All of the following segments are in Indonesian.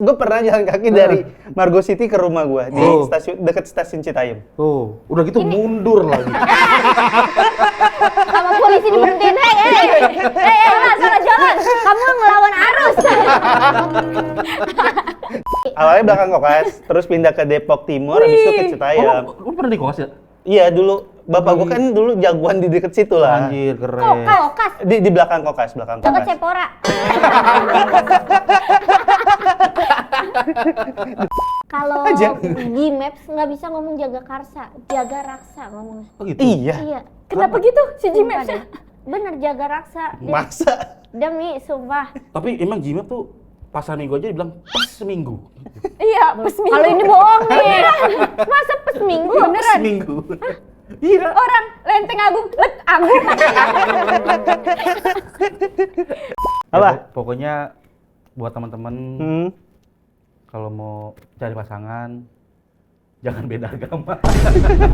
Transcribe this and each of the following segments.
gue pernah jalan kaki dari Margo City ke rumah gue di stasiun dekat stasiun Citayam. Oh, udah gitu mundur lagi. Sama polisi diberhentiin, salah jalan, kamu ngelawan arus. Awalnya belakang Kokas, terus pindah ke Depok Timur, habis itu ke Citayam. Lu pernah di Kokas ya? Iya dulu, bapak gue kan dulu jagoan di deket situ lah. Anjir, keren. Kokas. Di belakang Kokas, Deket Sepora. Kalau G-Maps nggak bisa ngomong jaga karsa, jaga raksa ngomongnya. Oh gitu? Iya. Kenapa gitu si G-Maps? Bener, jaga raksa. Masa? Demi, sumpah. Tapi emang Gmail tuh pasar minggu aja dibilang pas seminggu. Iya, pas minggu. Kalau ini bohong nih. Masa pas minggu? Pas seminggu. Iya. Orang Lenteng Agung, Agung. Apa? Pokoknya buat teman-teman kalau mau cari pasangan jangan beda agama.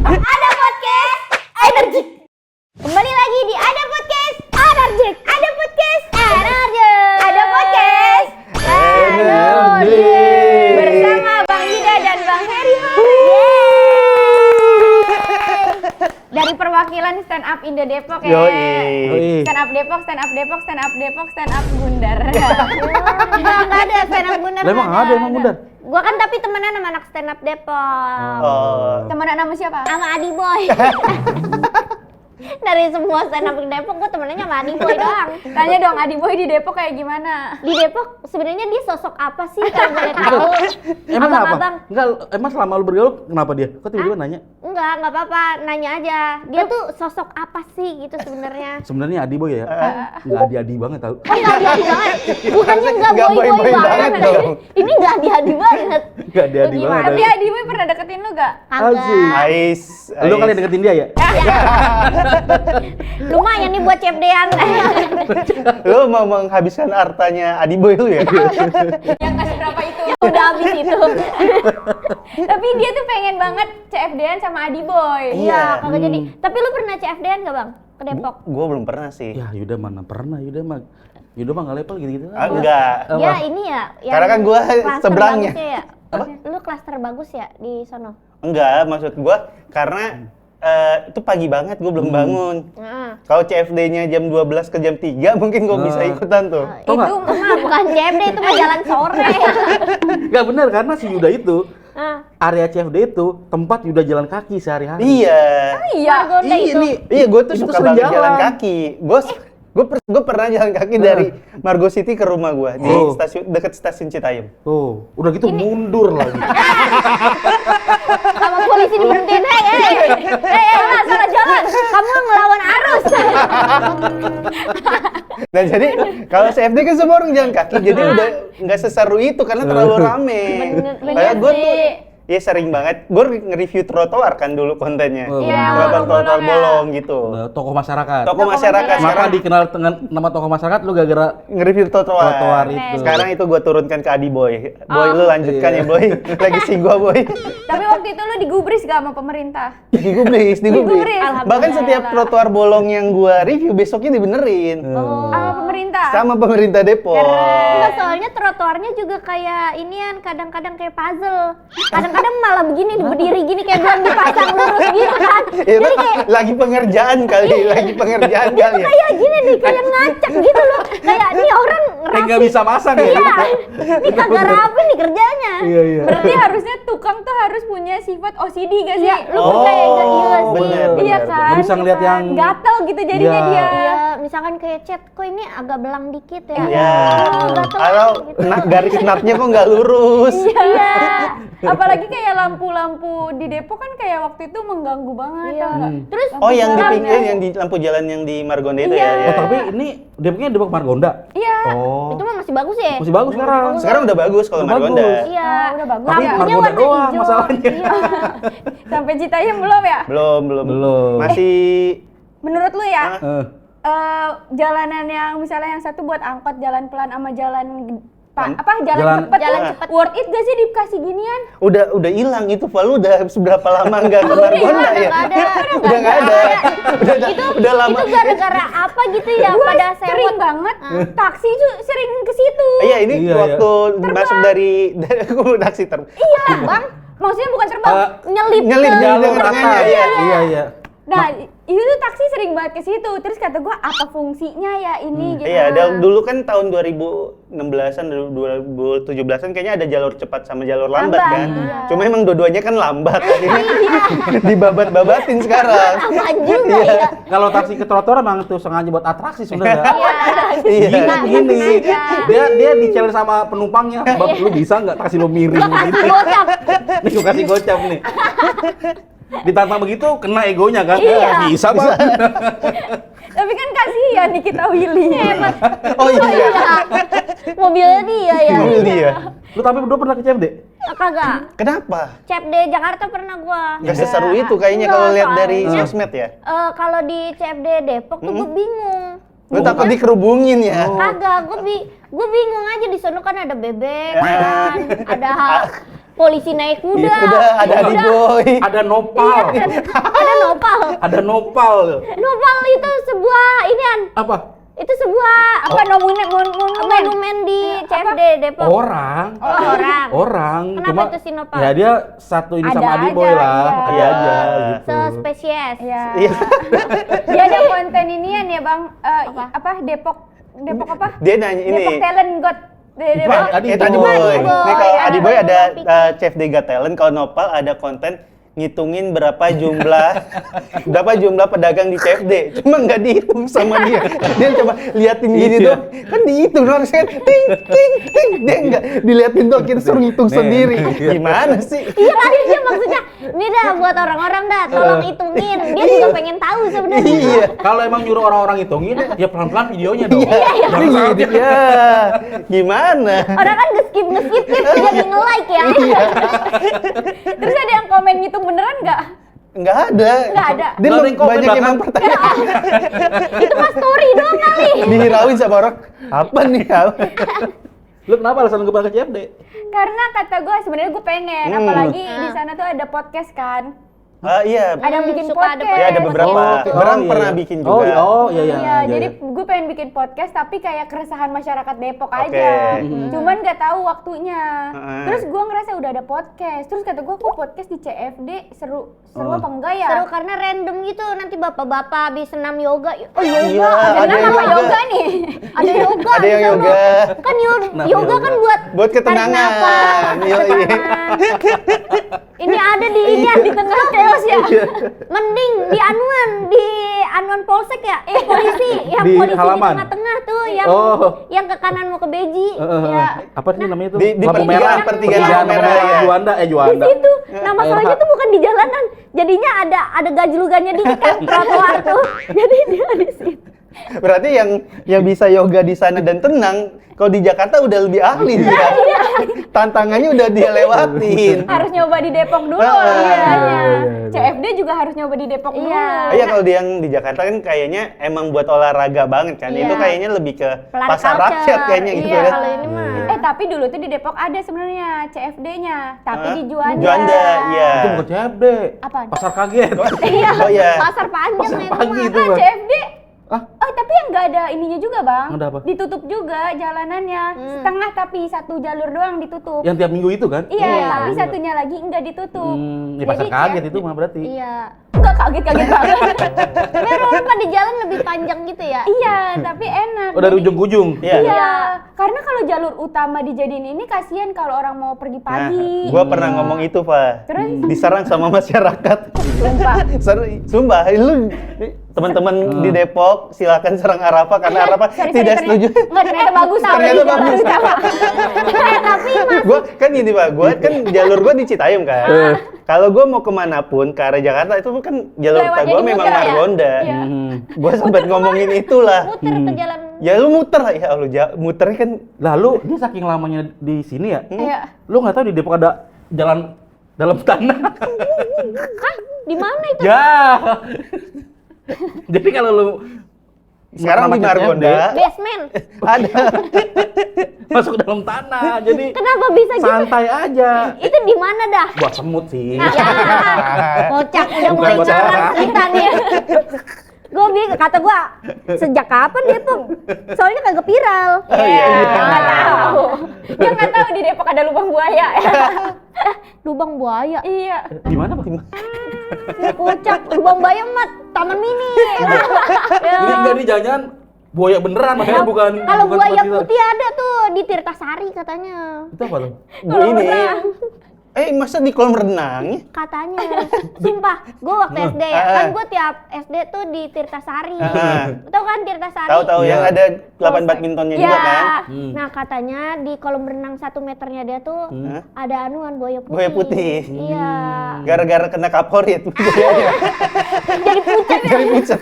Ada podcast Energik. Kembali lagi di Ada Podcast Energik. Ada podcast Energik. Ada podcast Energik. Bersama Bang Yuda dan Bang Heri. Dari perwakilan Stand Up Indo Depok ya. Yoi. Stand Up Depok, Stand Up Depok, Stand Up Depok, Stand Up Gundar. Enggak ada Stand Up Gundar. Lah emang ada emang Bundar? Gua kan tapi temenan sama anak Stand Up Depok. Oh. Temenan sama siapa? Sama Adi Boy. Dari semua stand up di Depok, gue temennya sama Adi Boy doang. Tanya dong, Adi Boy di Depok kayak gimana? Di Depok sebenarnya dia sosok apa sih kalau boleh tahu? Emang Abang-abang. apa? Enggak, emang selama lu bergaul kenapa dia? Kok tiba-tiba nanya? Enggak apa-apa, nanya aja. Dia tuh sosok apa sih gitu sebenarnya? Sebenarnya Adi Boy ya? Enggak adi-adi banget tau. Oh, enggak adi banget. Bukannya enggak boy-boy banget dong. Ini enggak adi banget. Enggak adi-adi banget. Tapi Adi Boy pernah deketin lu gak? Kagak. Ais. Lu kali deketin dia ya? Lumayan nih buat cepdean. Lu mau menghabiskan hartanya Adi Boy lu ya? Yang nggak seberapa itu. Udah habis itu. Tapi dia tuh pengen banget CFD-an sama Adi Boy. Iya, kagak jadi. Tapi lu pernah CFD-an gak, Bang? Ke Depok? Gua belum pernah sih. Ya Yuda mana pernah, Yuda mah nggak level gitu-gitu. Enggak. Ya ini ya. yang Karena kan gua klaster seberangnya. bagusnya Ya? Lu klaster bagus ya di sono? Enggak, maksud gua karena itu pagi banget gua belum bangun. Kalau CFD-nya jam 12 ke jam 3 mungkin gua bisa ikutan tuh. Tau nggak? Itu mah bukan CFD, itu mah jalan sore. Nggak benar karena si Yuda itu area CFD itu tempat Yuda jalan kaki sehari-hari. Iya. Iya. Margonda itu. Iya, gua tuh Itu suka sering banget jalan. jalan kaki. Gue pernah jalan kaki dari Margo City ke rumah gua di stasiun dekat stasiun Citayam. Tuh, udah gitu mundur lagi. Sama polisi diberhentiin, salah jalan, kamu ngelawan arus. Nah jadi kalau CFD kan semua orang jalan kaki, jadi udah nggak seseru itu karena terlalu rame. Kayak gue tuh ya sering banget, gue nge-review trotoar kan dulu kontennya. Trotoar bolong gitu. Tokoh masyarakat. Tokoh masyarakat Maka sekarang dikenal dengan nama tokoh masyarakat lu gara-gara nge-review trotoar itu. Sekarang itu gue turunkan ke Adi Boy. Boy lu lanjutkan ya Boy. Lagi sih gua Boy. Tapi waktu itu lu digubris gak sama pemerintah? Digubris. Alhamdulillah. Bahkan setiap trotoar bolong yang gue review besoknya dibenerin. Sama pemerintah? Sama pemerintah Depok. Enggak, soalnya trotoarnya juga kayak inian, kadang-kadang kayak puzzle. Kadang-kadang malah begini, berdiri gini kayak belum dipasang lurus gitu kan. Itu lagi pengerjaan kali, lagi pengerjaan kali ya. Kayak gini nih, kayak ngacak gitu loh. Kayak nih orang kayak nggak bisa masang ya. Iya, ini kagak rapi nih kerjanya. Iya. Berarti harusnya tukang tuh harus punya sifat OCD gak sih? Lu percaya gak? Iya sih. bener. Iya kan? Nggak bisa ngeliat yang gatel gitu jadinya Iya. dia. Iya, misalkan kayak chat, kok ini agak belang dikit ya. Iya. Oh, gatel Atau gitu. garis natnya kok nggak lurus. Iya. Apalagi kayak lampu-lampu di Depok kan kayak waktu itu mengganggu banget. Iya. tau nggak? Terus Oh yang di jalan pinggir, ya. yang di lampu jalan yang di Margonda itu Iya. ya. Oh, tapi ini Depoknya Depok Margonda. Iya. Oh. itu mah masih bagus ya? Masih bagus sekarang. Sekarang udah bagus kalau Udah Margonda. bagus. Iya. Udah bagus Tapi ya. Lampunya Margonda warna doang hijau. masalahnya. Iya. Sampai Citayam belum ya? Belum. Masih Menurut lu ya, Eh, jalanan yang misalnya yang satu buat angkot jalan pelan sama jalan jalan cepet. Jalan cepet. Worth it gak sih dikasih ginian? Udah hilang itu, Val. Lu udah seberapa lama nggak ke Margonda ya? Udah nggak ada. Udah lama. Itu gara-gara apa gitu ya pada Sering sewot. banget taksi tuh sering ke situ. Iya, ini Iya, waktu masuk dari taksi Iya, Bang. Maksudnya bukan terbang, nyelip nyelip ke di Jalur tengah-tengahnya, atas. iya. Iya. Nah, itu tuh taksi sering banget ke situ. Terus kata gua apa fungsinya ya ini gitu. Iya, dulu kan tahun 2016-an, 2017-an kayaknya ada jalur cepat sama jalur lambat kan. iya. Cuma emang dua-duanya kan lambat. Ini dibabat-babatin sekarang. Apa juga ya? Kalau taksi ke trotoar emang tuh sengaja buat atraksi sebenarnya. Iya. Gini Nah, begini. sengaja. Dia di-challenge sama penumpangnya. Bab, lu bisa nggak taksi lu miring gitu. Gocap. Nih gua kasih gocap nih. Ditantang begitu kena egonya kan? Iya. Bisa Bang. Tapi kan kasihan nih kita Willy. Hebat. Oh iya. Mobilnya dia ya. Mobil dia. Lu tapi berdua pernah ke CFD? Kagak. Kenapa? CFD Jakarta pernah gua. Gak seseru itu kayaknya Enggak, kalau lihat dari soalnya- sosmed ya. Kalau di CFD Depok tuh gue bingung. Lu takut dikerubungin ya? Kagak, gue bingung aja di sono kan ada bebek kan, ada polisi naik kuda. Udah ada Adi Boy. Ada nopal. Ada nopal. Ada nopal. Nopal itu sebuah inian. Apa? Itu sebuah monumen di CFD Depok. Orang. Orang. Kenapa itu si nopal? Ya dia satu ini Ada sama Adi aja, Boy lah. iya. Ada aja gitu. Sespesies. Iya. Iya. Dia ada konten inian ya, Bang. Apa Depok apa? Dia nanya ini. Depok Talent Got. Depok. Adi Adi Boy. Boy. Nih kalau Iya. Adi Boy ada Iya. Chef Dega Talent, kalau Nopal ada konten ngitungin berapa jumlah pedagang di CFD. Cuma nggak dihitung sama dia. Dia coba liatin gini Iya. dong. Kan dihitung harusnya ting ting ting. Dia nggak diliatin dong, kita suruh ngitung Nih. sendiri. Iya. Gimana sih? Iya tadi dia maksudnya, ini dah buat orang-orang dah, tolong hitungin. Dia juga pengen tahu sebenarnya. Iya. Kalau emang nyuruh orang-orang hitungin, ya pelan-pelan videonya dong. Iya, Jangan gitu sakit. ya. Gimana? Orang kan nge-skip jadi nge-like ya. Iya. Terus ada yang komen ngitung beneran nggak? Nggak ada. Nggak ada. Dia Nggak ada yang komen banyak yang bahkan. mempertanyakan. Itu mah story doang kali. Dihirauin sama orang. Apa nih? Lu kenapa alasan gue berangkat CFD? Karena kata gue sebenarnya gue pengen, apalagi di sana tuh ada podcast kan. Iya. Ada yang bikin suka ada podcast. Ya ada beberapa. Oh, Orang iya. pernah bikin juga. Iya. Jadi gue pengen bikin podcast tapi kayak keresahan masyarakat Depok Oke. aja. Cuman nggak tahu waktunya. Heeh. Terus gue ngerasa udah ada podcast. Terus kata gue, kok podcast di CFD seru apa enggak ya? Seru karena random gitu, nanti bapak-bapak habis senam yoga. Oh Iya, yoga, ada Kenapa yoga. yoga nih? ada yoga. Ada yang di sono. yoga. Kan Kenapa yoga yoga? kan buat Buat tarik ketenangan. nafas, Iya, iya. Ini ada di ini Di tengah chaos ya. mending di anuan polsek ya, polisi yang Di polisi halaman? di tengah-tengah tuh yang Oh. yang ke kanan mau ke Beji. Ya. Apa sih namanya itu? Di Lampu pertigaan- merah. pertigaan Pertigaan lampu merah, ya. Juanda, Di Juanda. situ. Nah masalahnya ARH. tuh bukan di jalanan, jadinya ada gajlugannya dikit kan trotoar tuh. Jadi dia di situ. Berarti yang bisa yoga di sana dan tenang, kalau di Jakarta udah lebih ahli dia. Tantangannya udah dia lewatin. Harus nyoba di Depok dulu Ah, orangnya. iya. CFD juga harus nyoba di Depok dulu. Iya. Iya, kalau di yang di Jakarta kan kayaknya emang buat olahraga banget kan. Iya. Itu kayaknya lebih ke Pelan pasar culture. rakyat kayaknya gitu Iya, kan. kalau ini mah. Tapi dulu tuh di Depok ada sebenarnya CFD-nya, tapi Hah? di Juanda. Juanda, iya. Itu bukan CFD. Apaan? Pasar kaget. Iya. Oh iya. Pasar panjang Pasar itu pagi mah. itu, Bang. CFD. Ah? Oh, tapi yang nggak ada ininya juga, Bang. Ada apa? Ditutup juga jalanannya. Setengah tapi satu jalur doang ditutup. Yang tiap minggu itu kan? Iya, tapi satunya lagi nggak ditutup. Ya pasar Jadi kaget CFD itu mah berarti. Iya. Nggak kaget-kaget banget. Tapi orang di jalan lebih panjang gitu ya. Iya, tapi enak. Oh, dari Jadi- ujung ke ujung. Iya. Iya, karena kalau jalur utama dijadiin ini kasihan kalau orang mau pergi Nah, pagi. gua pernah ngomong itu, Pak. Terus? Diserang sama masyarakat. Sumpah. Sumpah, lu teman-teman di Depok silakan serang Arafah karena Arafah Sorry, tidak setuju. Enggak, ternyata bagus. Ternyata Jalur bagus. utama. Tapi mas Gua kan gini, Pak. Gua kan jalur gua di Citayam kan. Kalau gua mau kemanapun ke arah Jakarta itu kan jalur Lewatnya utama gua di memang muter ya? Margonda. Iya. Gua sempat ngomongin itulah. muter ke jalan. Ya lu muter lah ya Allah, muternya kan Lalu dia saking lamanya di sini ya. Iya. Lu nggak tahu di Depok ada jalan dalam tanah. Hah? Di mana itu? Ya. Jadi kalau lu Sekarang di Nama CFD. Margonda Basement. ada. Masuk ke dalam tanah. Jadi Kenapa bisa gitu? santai aja. Itu di mana dah? Buat semut sih. Ya, kocak udah Bukan mulai buat ngarang orang. kita nih. Gue bingung, kata gue sejak kapan Depok? Soalnya kagak viral. iya. Nggak tahu. Dia nggak tahu di Depok ada lubang buaya. Lubang buaya. Iya. Di mana, Pak? Ya, kocak, lubang buaya mah taman mini. Ya. Ini enggak nih jangan buaya beneran, makanya bukan Kalau bukan buaya tempat putih ada tuh di Tirtasari katanya. Itu apa tuh? Bu ini. Masa di kolam renang? Katanya, sumpah, gue waktu SD ya, kan gue tiap SD tuh di Tirtasari. Tahu kan Tirtasari? Tahu-tahu Iya. yang ada lapangan badmintonnya juga kan? Nah katanya di kolam renang 1 meternya dia tuh ada anuan buaya putih. Buaya putih. Iya. Gara-gara kena kaporit. Jadi pucat. Jadi pucat.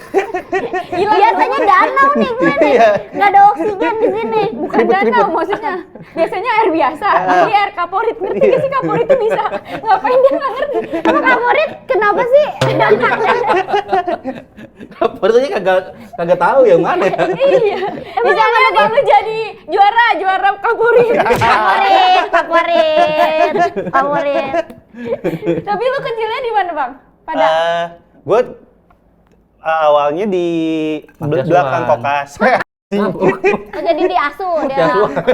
Biasanya danau nih gue nih, Iya. nggak ada oksigen di sini. Bukan danau maksudnya. Biasanya air biasa. Ini air kaporit. Ngerti gak sih kaporit itu bisa? Ngapain dia nggak ngerti? Emang favorit kenapa sih? Kabarnya kagak tahu yang mana ya. Iya. Misalnya kamu jadi juara kaporit. Favorit. Tapi lu kecilnya di mana, Bang? Pada Gue awalnya di Panti belakang asuhan. kokas. Oh, jadi diasuh dia.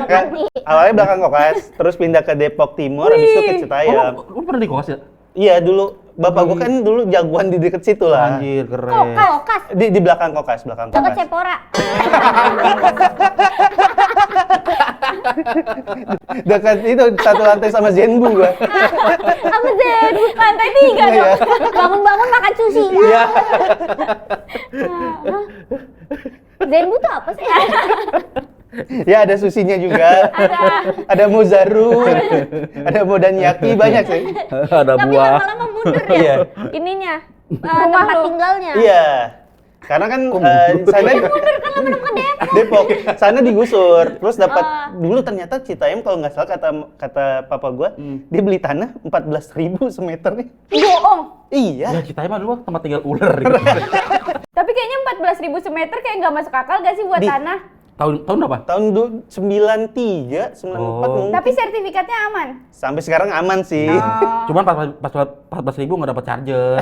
Kan, awalnya belakang kokas, terus pindah ke Depok Timur, habis itu ke Citayam. Lu pernah di kokas ya? Iya dulu, bapak gue kan dulu jagoan di deket situ lah. Anjir, keren. Kokas. Di belakang kokas, Dekat Sepora. Dekat itu satu lantai sama Zenbu gue. Apa Zen? lantai 3 dong. Iya. Bangun-bangun makan sushi. Iya. Zenbu tuh apa sih? Ya ada susinya juga. Ada mozaru, ada modanyaki, banyak sih. Ada Tapi buah. lama-lama mundur ya. Iya. Ininya. Tempat tinggalnya. Iya. Karena kan sana Depok, sana digusur, terus dapat dulu ternyata Citayam kalau nggak salah kata papa gua, dia beli tanah 14.000 semeternya. Bohong. Iya. Ya kita emang dulu tempat tinggal ular gitu. Tapi kayaknya 14.000 semeter kayak nggak masuk akal gak sih buat Di- tanah? Tahun berapa? Tahun 93, 94 mungkin. Tapi sertifikatnya aman. Sampai sekarang aman sih. Cuman 14.000 nggak dapat charger.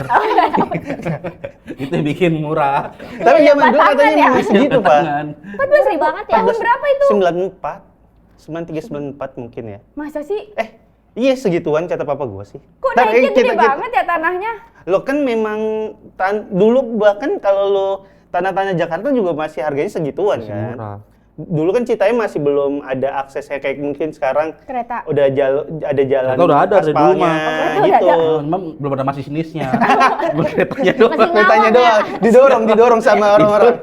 Itu yang bikin murah. Tapi zaman dulu katanya ya? memang segitu, Pak. Tangan. 14.000 banget ya. Tahun berapa itu? 94. 93 94 mungkin ya. Masa sih? Iya segituan kata papa gua sih. Kok Nah, naiknya kita- gede kita- banget ya tanahnya? Lo kan memang dulu bahkan kalau lo tanah-tanah Jakarta juga masih harganya segituan Masih kan. murah. Dulu kan Citayam masih belum ada aksesnya kayak mungkin sekarang Kereta. udah ada jalan Kereta udah ada dari dulu aspalnya mah. Kereta udah gitu. ada. Memang belum ada masinisnya. Bukan keretanya doang. Masih Keretanya ngawang ya. doang, didorong sama orang-orang.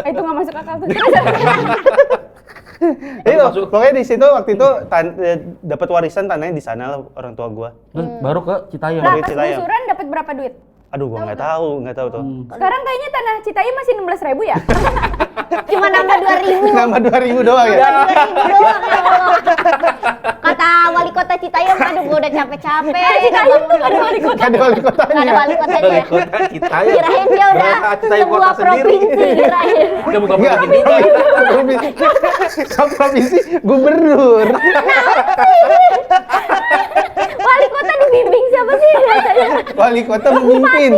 Itu nggak masuk akal tuh. Itu pokoknya di situ waktu itu dapat warisan tanahnya di sana lah orang tua gua. Terus baru ke Citayam. Nah, Dari pas Citayam. gusuran dapat berapa duit? Aduh gua nggak tahu tuh. Sekarang kayaknya tanah Citayam masih 16.000 ya? Cuma nambah 2.000. Nambah 2.000 doang ya. 2.000 doang ya Allah. Kata wali kota Citayam, aduh gue udah capek-capek. Citayam tuh nggak ada wali kota. Ada wali kotanya. Nggak ada wali kotanya. Dari kota Citayam. Kirain dia udah Berapa Citayam sebuah kota sendiri. provinsi kirain. Udah bukan Enggak, provinsi. Kamu provinsi gubernur. Wali kota dibimbing siapa sih biasanya? Wali kota memimpin.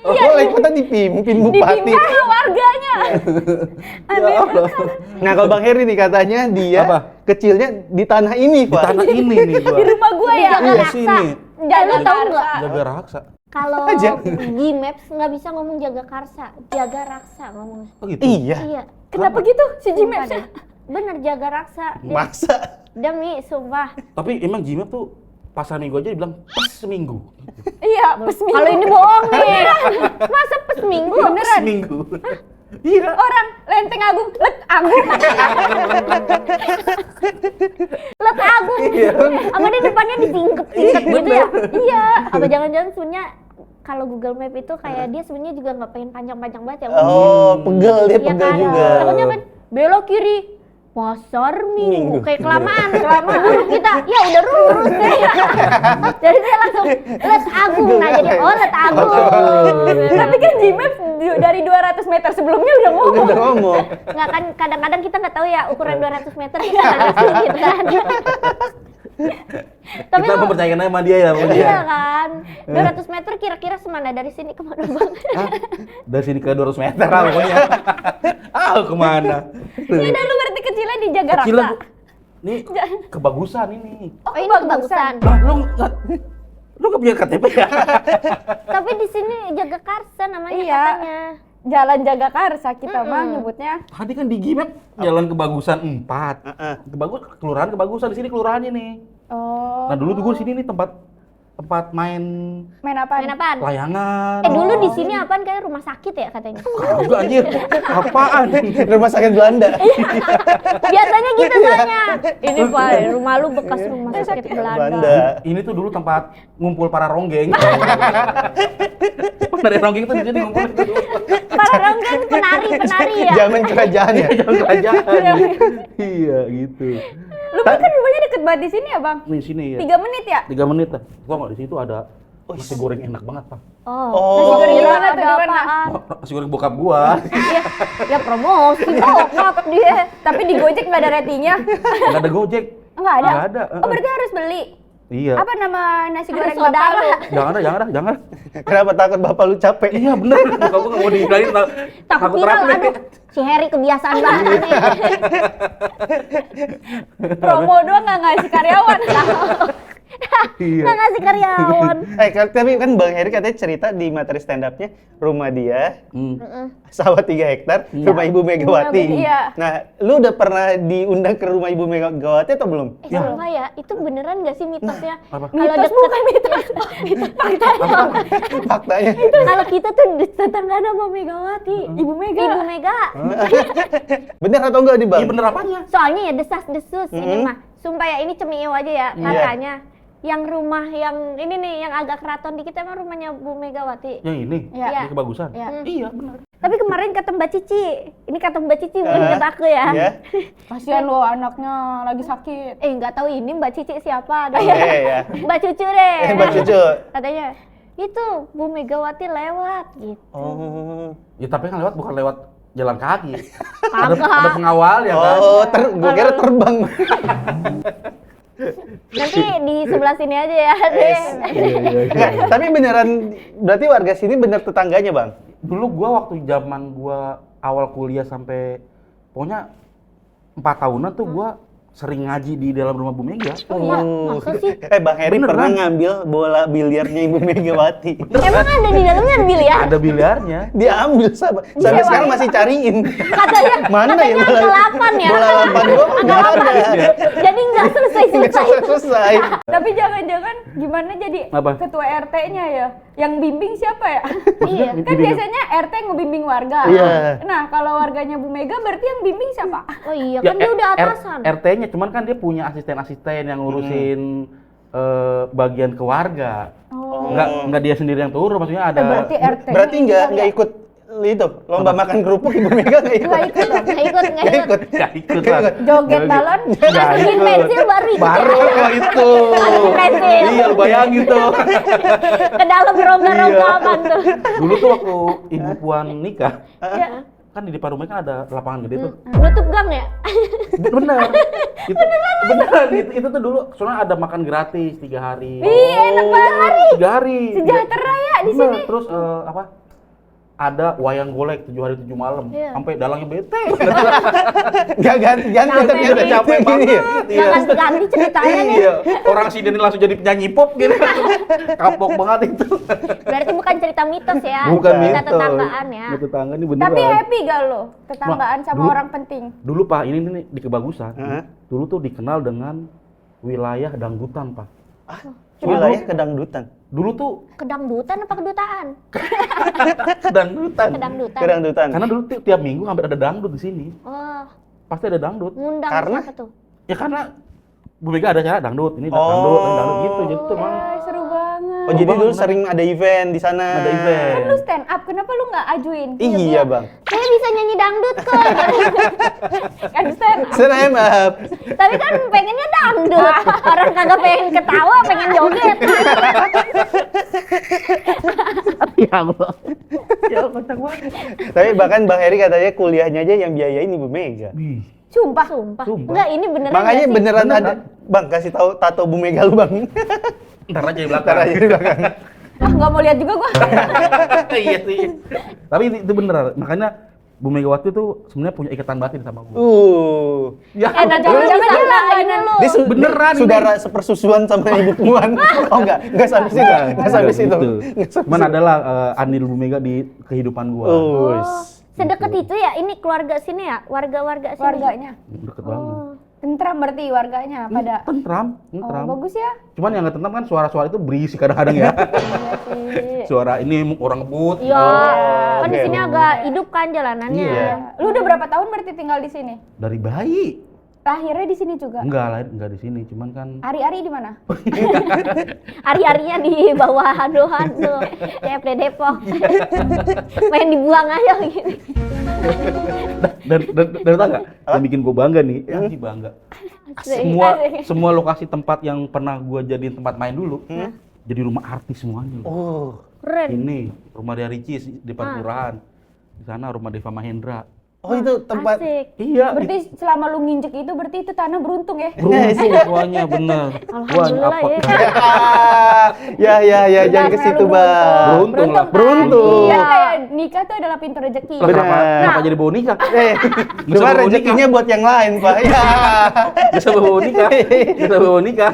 Wali kota dipimpin bupati. Dibimbing sama warganya. Ya Allah. Nah kalau Bang Heri nih katanya dia Apa? kecilnya di tanah ini, Di Pak. tanah ini nih Di gua. rumah gue ya. Jaga Iya raksa. sini. Lu tahu nggak? Jaga raksa. Kalau Aja. Gmaps nggak bisa ngomong jaga karsa, jaga raksa ngomongnya. Oh gitu. Iya. Iya. Kenapa gitu si Sumpah Gmaps-nya? deh. Bener jaga raksa. Masa? Demi sumpah. Tapi emang Gmaps tuh pasar minggu aja dibilang pas seminggu. Iya, pas minggu. Kalau ini bohong nih. Masa pas minggu? Pas seminggu. Iya. Orang Lenteng Agung, Let Agung. Let Agung. Sama di depannya disingkep-singkep gitu ya. Iya. Apa jangan-jangan sebenarnya kalau Google Map itu kayak dia sebenarnya juga nggak pengen panjang-panjang banget ya. Oh, pegel dia Iya pegel kan? juga. Takutnya kan belok kiri Pasar Minggu. Minggu. Kayak kelamaan kita ya udah lurus deh. Jadi saya langsung Let Agung. Nah jadi Let Agung. Tapi kan Gmaps dari 200 meter sebelumnya udah ngomong. Udah ngomong. Nggak kan kadang-kadang kita nggak tahu ya ukuran 200 meter ya gitu kan. Tapi Kita mempercayakan sama dia ya, sama dia. iya kan. 200 meter kira-kira semana dari sini kemana bang? Dari sini ke 200 meter lah pokoknya. Kemana? Ya udah lu berarti kecilnya di Jagaraksa. Kecil lah. Nih kebagusan ini. Oh ini kebagusan. Lah lu nggak punya KTP ya? Tapi di sini Jagakarsa namanya Iya. katanya. Jalan Jagakarsa kita mah nyebutnya. Tadi kan di Gmap jalan kebagusan 4. Kelurahan kebagusan, di sini kelurahannya nih. Oh. Nah dulu tuh gue di sini nih tempat main Main apa? Main apaan? layangan. Dulu di sini apaan kayak rumah sakit ya katanya. Juga anjir. Apaan? Rumah sakit Belanda. Biasanya gitu soalnya. Ini Pak, rumah lu bekas rumah sakit Belanda. Ini tuh dulu tempat ngumpul para ronggeng. Dari ronggeng tuh di sini ngumpul itu. Para ronggeng penari ya. Zaman kerajaan ya. Jangan kerajaan. Iya gitu. Lu kan rumahnya deket banget di sini ya bang? Nih sini ya. 3 menit ya? 3 menit lah. Gua nggak di situ ada nasi goreng enak banget pak. Oh. goreng Gila, gimana tuh, ada di mana? apaan? Nasi goreng bokap gua. Ya promosi bokap dia. Tapi di Gojek nggak ada ratingnya? Nggak ada Gojek. Nggak ada? Nggak ada. Oh berarti harus beli? Iya. Apa nama nasi goreng saudara. bapak lu? Jangan. Kenapa takut bapak lu capek? Iya bener. Bokap gua nggak mau diiklanin. Takut viral, aduh. Si Harry kebiasaan banget nih. Promo doang nggak ngasih karyawan. Iya. Nggak ngasih karyawan. Tapi kan Bang Heri katanya cerita di materi stand up-nya rumah dia sawah 3 hektar, rumah Ibu Megawati. Iya. Nah, lu udah pernah diundang ke rumah Ibu Megawati atau belum? Sumpah ya, itu beneran gak sih mitosnya? Apa? Kalau Mitos deket bukan mitos. Faktanya. Faktanya. Kalau kita tuh tetangga sama Megawati. Ibu Mega. Ibu Mega. Bener atau enggak nih, Bang? Iya bener apanya? Soalnya ya desas-desus ini mah. Sumpah ya ini cemil aja ya katanya. Yang rumah yang ini nih yang agak keraton dikit emang rumahnya Bu Megawati. Yang ini? Iya. Di kebagusan? Iya. Iya bener. Tapi kemarin kata Mbak Cici, ini kata Mbak Cici bukan kata aku ya. Iya. Kasihan lo anaknya lagi sakit. Nggak tahu ini Mbak Cici siapa? Iya. Mbak Cucu deh. Mbak Cucu. Katanya itu Bu Megawati lewat gitu. Oh. Ya tapi kan bukan lewat jalan kaki. Kagak. Ada pengawal ya kan? Oh, gua kira terbang. Nanti di sebelah sini aja ya deh. Nggak, tapi beneran berarti warga sini bener tetangganya, Bang? Dulu gua waktu zaman gua awal kuliah sampai pokoknya 4 tahunan tuh gua sering ngaji di dalam rumah Bu Mega. Masa sih? Bang Heri Beneran. pernah ngambil bola biliarnya Ibu Megawati. Emang ada di dalamnya biliar? Ada biliarnya. Diambil sampai sekarang masih cariin. Katanya, Mana ya katanya bola? angka 8 ya? Bola 8 gua nggak ada. Jadi nggak selesai-selesai. Selesai. Tapi jangan-jangan gimana jadi Apa? ketua RT-nya ya? Yang bimbing siapa ya? Iya. Kan biasanya RT ngebimbing warga. Iya. Nah, kalau warganya Bu Mega berarti yang bimbing siapa? Oh iya, kan dia udah atasan. RT-nya cuman kan dia punya asisten-asisten yang ngurusin bagian keluarga. Oh. Enggak dia sendiri yang turun, maksudnya ada. Berarti RT. Berarti nggak ikut itu lomba makan kerupuk Ibu Mega nggak ikut. Nggak ikut. Nggak ikut lah. Joget balon. Masukin pensil baru ikut. Baru itu. Masukin pensil. Iya, lu bayangin tuh. Ke dalam rongga-rongga apaan tuh? Dulu tuh waktu Ibu Puan nikah, Ya. kan di depan rumahnya kan ada lapangan gede tuh. Nutup gang ya? Bener. Beneran. Itu tuh dulu soalnya ada makan gratis 3 hari. Ih, enak banget. 3 hari. Sejahtera ya di Bener. sini. Terus apa? Ada wayang golek 7 hari 7 malam. Iya. Sampai dalangnya bete. Nggak ganti-ganti Capek tapi udah nih. capek gini ya. Nggak ganti-ganti ceritanya nih. Iya. Orang sini langsung jadi penyanyi pop gitu. Kapok banget itu. Berarti bukan cerita mitos ya? Bukan cerita mitos. tetanggaan ya? Ini tetangga ini beneran. Tapi happy gak lo? Tetanggaan sama dulu- orang penting. Dulu Pak, ini nih di Kebagusan. Heeh. Dulu tuh dikenal dengan wilayah dangdutan Pak. Wilayah kedangdutan. Dulu tuh Kedangdutan apa kedutaan? dangdutan. Kedangdutan. Kedangdutan. Karena dulu tiap minggu hampir ada dangdut di sini. Oh, Pasti ada dangdut. ngundang Karena? siapa tuh? Ya karena Bu Mega ada acara dangdut, ini Oh. dangdut, ini dangdut gitu. Jadi tuh emang Ay, seru banget. Oh, jadi dulu sering ada event di sana. Ada event. Kan lu stand up, kenapa lu nggak ajuin? Iya, Bang. Saya bisa nyanyi dangdut kok. Kan stand up. Stand up. Tapi kan pengennya dangdut. Orang kagak pengen ketawa, pengen joget. Ya Allah. Ya kocak banget. Tapi bahkan Bang Heri katanya kuliahnya aja yang biayain Ibu Mega. Wih. Sumpah. Sumpah. Enggak, ini beneran Makanya nggak sih? beneran Beneran. ada. Bang, kasih tahu tato Bu Mega lu, Bang. Ntar aja di belakang. Ntar aja di belakang. Wah, nggak mau lihat juga gua. Iya sih. Tapi itu bener. Makanya Bu Megawati tuh sebenarnya punya ikatan batin sama gue. Ya. Nah, jangan-jangan dia langganan lu. Dia Beneran ini. saudara sepersusuan sama Ibu Puan. Oh enggak sampai situ. Enggak sampai situ. Nggak sampai Cuman situ. adalah andil Bu Mega di kehidupan gua. Oh. Sedekat itu ya, ini keluarga sini ya, warga-warga sini. Warganya. Deket banget. Tentram berarti warganya pada. Tentram. Oh, bagus ya. Cuman yang nggak tentram kan suara-suara itu berisik kadang-kadang ya. Iya sih. Suara ini orang ngebut. Iya. Kan oke. di sini agak hidup kan jalanannya. Iya. Lu udah berapa tahun berarti tinggal di sini? Dari bayi. Lahirnya di sini juga. Enggak lah, enggak di sini. Cuman kan Ari-ari di mana? Hari-harinya di bawah dohan tuh, CFD Depok. Main dibuang aja gitu. dan tau nggak? Yang bikin gue bangga nih, yang bangga. Semua lokasi tempat yang pernah gue jadiin tempat main dulu, jadi rumah artis semuanya. Oh. Keren. Ini rumah Ricis di depan kelurahan. Di sana rumah Deva Mahendra. Oh, itu tempat. Asik. Iya. Berarti selama lu nginjek itu berarti itu tanah beruntung ya? Beruntung semuanya bener. Alhamdulillah Ya. Ya, jangan ke situ, Bang. Beruntung lah. Beruntung. Kan kayak nikah tuh adalah pintu rezeki. Lah, kenapa jadi bawa nikah? Bisa Cuma bawa rezekinya buat yang lain, Pak. Ya. Bisa bawa nikah. Bisa bawa nikah.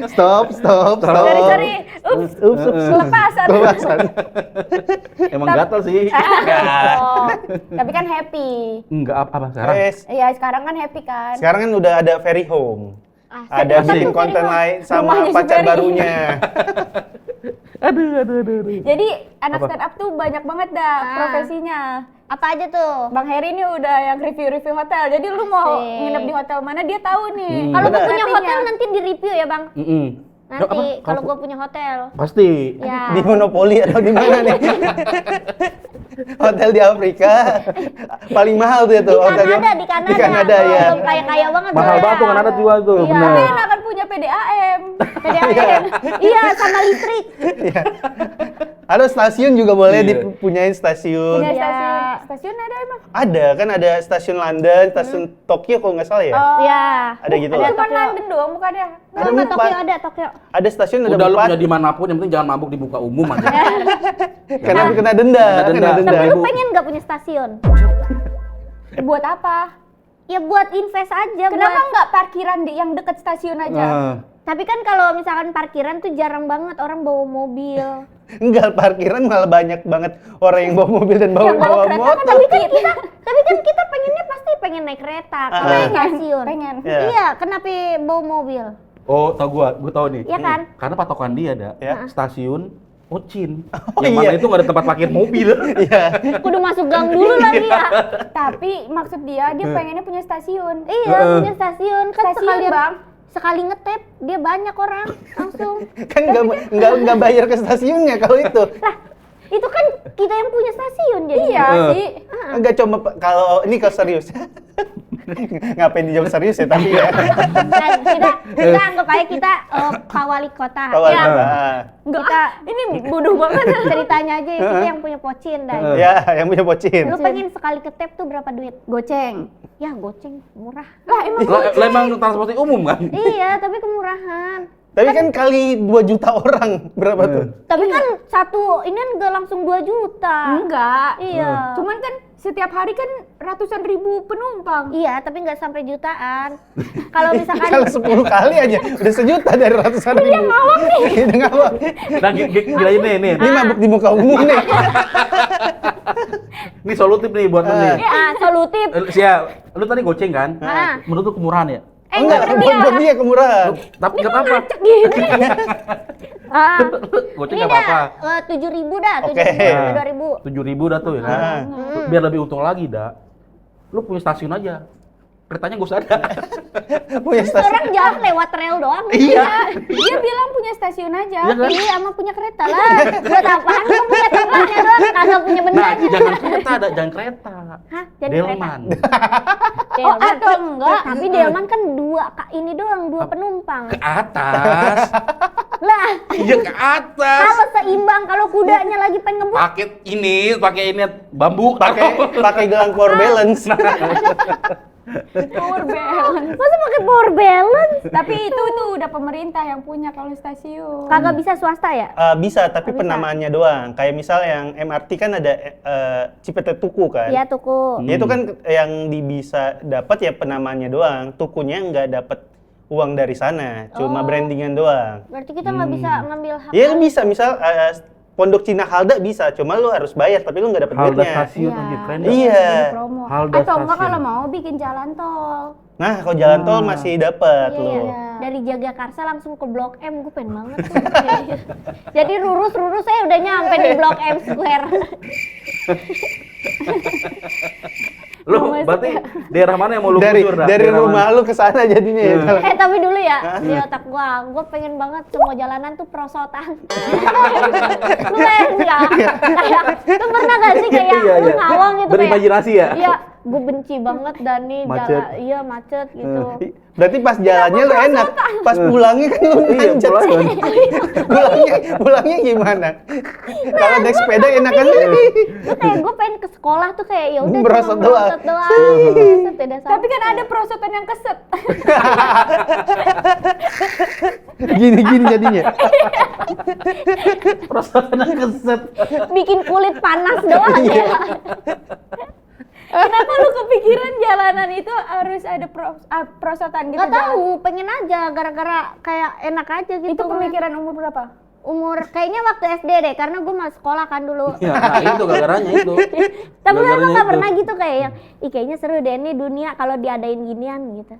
Stop. Sorry. Ups. Kelepasan. Kelepasan. Emang gatal sih. Oh, tapi kan happy. Enggak apa sekarang. Iya, sekarang kan happy kan. Sekarang kan udah ada Very Home. Ada bikin konten lain sama Rumahnya si pacar Ferry. barunya. Aduh. Jadi anak Apa? stand up tuh banyak banget dah profesinya. Apa aja tuh? Bang Heri ini udah yang review hotel. Jadi lu mau Asik. nginep di hotel mana dia tahu nih. Kalau gua Bener. punya Settingnya. hotel nanti di review ya, Bang. Nanti kalau gua punya hotel. Pasti. Ya. Di Monopoli atau di mana nih? Hotel di Afrika. Paling mahal tuh itu hotel Di Kanada ya. Belum kaya-kaya banget. Mahal tuh. banget tuh kan ada jual tuh, Iya. benar. Tapi enakan punya PDAM. PDAM. Iya, sama listrik. Ada stasiun juga boleh dipunyain stasiun. Punya Iya. stasiun ada emang. Ada kan ada stasiun London, stasiun Tokyo kalau nggak salah ya. Oh. Iya. Ada gitu. Ada loh. Cuma Tokyo. London doang bukannya. Ada Enggak, empat. Tokyo. Ada stasiun ada Udah lu empat. punya dimanapun, yang penting jangan mabuk di muka umum aja. Karena kena denda. Kena denda. Tapi lu Ibu. pengen nggak punya stasiun? Buat apa? Ya buat invest aja. Kenapa buat... nggak parkiran di yang dekat stasiun aja? Tapi kan kalau misalkan parkiran tuh jarang banget orang bawa mobil. Enggak, parkiran malah banyak banget orang yang bawa mobil dan bawa, Yang bawa kereta kan motor. Tapi kan kita pengennya pasti pengen naik kereta ke stasiun. Pengen. Iya. Iya, kenapa bawa mobil? Oh, tau gua tahu nih. Iya kan? Karena patokan dia ada Ya. stasiun Ocin. Oh, yang iya. mana itu nggak ada tempat parkir mobil. Iya. Kudu masuk gang dulu lagi ya. Tapi maksud dia pengennya punya stasiun. Iya, punya stasiun kan Stasiun, sekalian Bang. sekali ngetep dia banyak orang langsung. Kan nggak bayar ke stasiunnya kalau itu. Lah, itu kan kita yang punya stasiun jadi. Iya sih. Enggak coba kalau ini kalau serius. Ngapain dijawab serius ya tapi ya. Nah, kita anggap aja kita Pak Wali Kota. Kalau Ya, Enggak, kita ini bodoh banget. ceritanya aja kita yang punya pocin dah. ya yang punya pocin. Lu pengen sekali ketep tuh berapa duit? Goceng. Ya goceng murah. Lah emang Lah emang transportasi umum kan? Iya, tapi kemurahan. Tapi kan kali 2 juta orang berapa tuh? Tapi kan satu ini enggak langsung 2 juta. enggak. Iya. Cuman kan setiap hari kan ratusan ribu penumpang. Iya, tapi nggak sampai jutaan. Kalau misalkan Kalau 10 kali aja udah sejuta dari ratusan ribu. Dia ngawak nih. Dia ngawak. Nah, gila ini nih. Ini mabuk di muka umum nih. Ini solutif nih buat lu nih. solutif. Siap. Lu tadi goceng kan? Ah. Menurut lu kemurahan ya? Enggak, buat dia kemurahan. Tapi nggak apa-apa. Gini. Ah. Goceng Ini nggak apa-apa. dah 7.000 dah, Oke. 7.000 sampai 2.000. 7.000 dah tuh ya. kan? Ah. Biar lebih untung lagi dah. Lu punya stasiun aja. Keretanya gak usah ada. Punya Terus stasiun. orang jalan lewat rel doang. Iya. Dia bilang punya stasiun aja. Iya kan? Iya, emang punya kereta lah. Buat apaan lu punya tempatnya doang, kagak punya Nah, bendanya. jangan kereta ada, jangan kereta. Hah? Jadi Delman. Delman. atau enggak? Tapi Delman kan ini doang, 2 penumpang. Ke atas. Lah, Iya ke atas. kalau seimbang, kalau kudanya lagi pengen ngebut. Pakai ini bambu. Pakai gelang power balance. Power balance. Masa pakai power balance? Tapi itu tuh udah pemerintah yang punya kalau stasiun. Kagak bisa swasta ya? Bisa, tapi Bisa. penamaannya doang. Kayak misal yang MRT kan ada Cipete Tuku kan. Iya, Tuku. Ya, itu kan yang bisa dapat ya penamaannya doang. Tukunya nggak dapat uang dari sana, cuma Oh. brandingan doang. Berarti kita nggak bisa ngambil hak. Ya lu bisa, misal Pondok Cina Halda bisa, cuma lu harus bayar, tapi lu nggak dapat Halda duitnya. stasiun aja keren. ya. Iya. Promo. Halda Atau enggak stasiun. kalau mau bikin jalan tol. Nah, kalau jalan tol masih dapat Iya, lu. iya. Dari Jagakarsa langsung ke Blok M, gue pengen banget tuh. Jadi lurus saya udah nyampe di Blok M Square. Lu berarti daerah mana yang mau lu Dari gusur dah? dari Daerah rumah mana? lu ke sana jadinya ya. jalan. Tapi dulu ya, di otak gua pengen banget semua jalanan tuh perosotan. Lu pengen nggak? Kayak, lu pernah gak sih kayak Iya, lu iya. ngawang gitu Berimajinasi ya? Iya, gue benci banget dan nih Macet. iya macet gitu. Berarti pas jalannya lu enak, pas pulangnya kan lu Iya, manjat. pulang. pulangnya gimana? Kalau naik sepeda enakan Lu kayak gue pengen ke sekolah tuh kayak ya udah Merosot cuma doang. merosot doang. Sepeda Tapi kan ada perosotan yang keset. gini-gini jadinya. Prosotan keset. bikin kulit panas doang ya. Kenapa lu kepikiran jalanan itu harus ada perosotan gitu? Gak tahu, pengen aja gara-gara kayak enak aja gitu. Itu pemikiran umur berapa? Umur kayaknya waktu SD deh, karena gue masih sekolah kan dulu. Ya, nah itu gara-garanya itu. Tapi lu emang Gara-garanya gak itu. pernah gitu kayak yang, ih kayaknya seru deh nih dunia kalau diadain ginian gitu.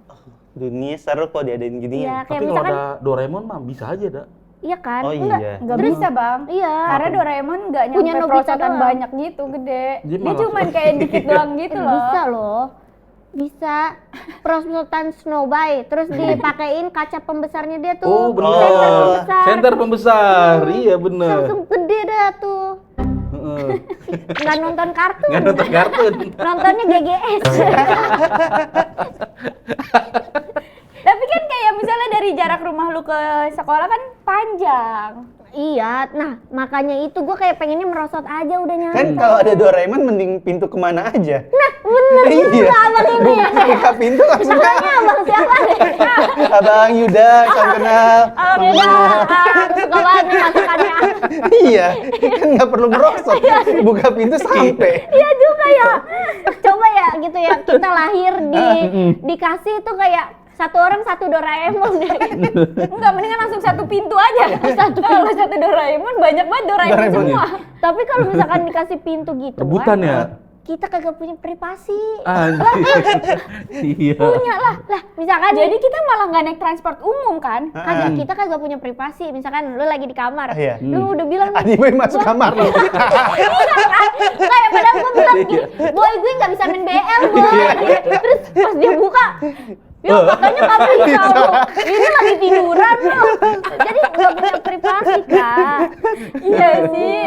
Dunia seru kok diadain gini Iya, ya. kayak Tapi kalau misalkan, ada Doraemon mah bisa aja dah. iya kan? Oh Enggak. iya. Nggak Terus- bisa bang. Iya. Karena Doraemon nggak Punya nyampe Nobita perosotan doang. banyak gitu, gede. Dia Dia malah- cuman kayak dikit doang gitu loh. Bisa loh. Bisa perosotan Snow White, terus dipakein kaca pembesarnya dia tuh. Oh, bener. Senter pembesar. Center pembesar. Iya bener. Langsung gede dah tuh. Heeh. Nggak nonton kartun. Nggak nonton kartun. Nontonnya GGS. Tapi kan kayak misalnya dari jarak rumah lu ke sekolah kan panjang. Iya, nah makanya itu gue kayak pengennya merosot aja udah nyampe. Kan kalau ada Doraemon mending pintu kemana aja. Nah, bener juga abang ini ya. Buka pintu langsung Namanya abang siapa nih? Abang Yuda, salam kenal. Oh, udah, suka banget nih masakannya. Iya, kan nggak perlu merosot. Buka pintu sampai. Iya juga ya. Coba ya gitu ya, kita lahir dikasih tuh kayak satu orang satu Doraemon deh. Enggak, mendingan langsung satu pintu aja. Kalau satu Doraemon banyak banget Doraemon Doraemon, semua. Tapi kalau misalkan dikasih pintu gitu Rebutan ya. kita kagak punya privasi. Anjir. Iya. Punya lah. Lah, misalkan Jadi kita malah nggak naik transport umum kan? kagak kita kagak punya privasi. Misalkan lu lagi di kamar, Iya. lu udah bilang Adi Boy masuk kamar lu. kayak padahal gue bilang gini, boy gue nggak bisa main BL boy. Terus pas dia buka, ya katanya kamu bisa lu. Ini lagi tiduran lu. Jadi nggak punya privasi kak. Iya sih.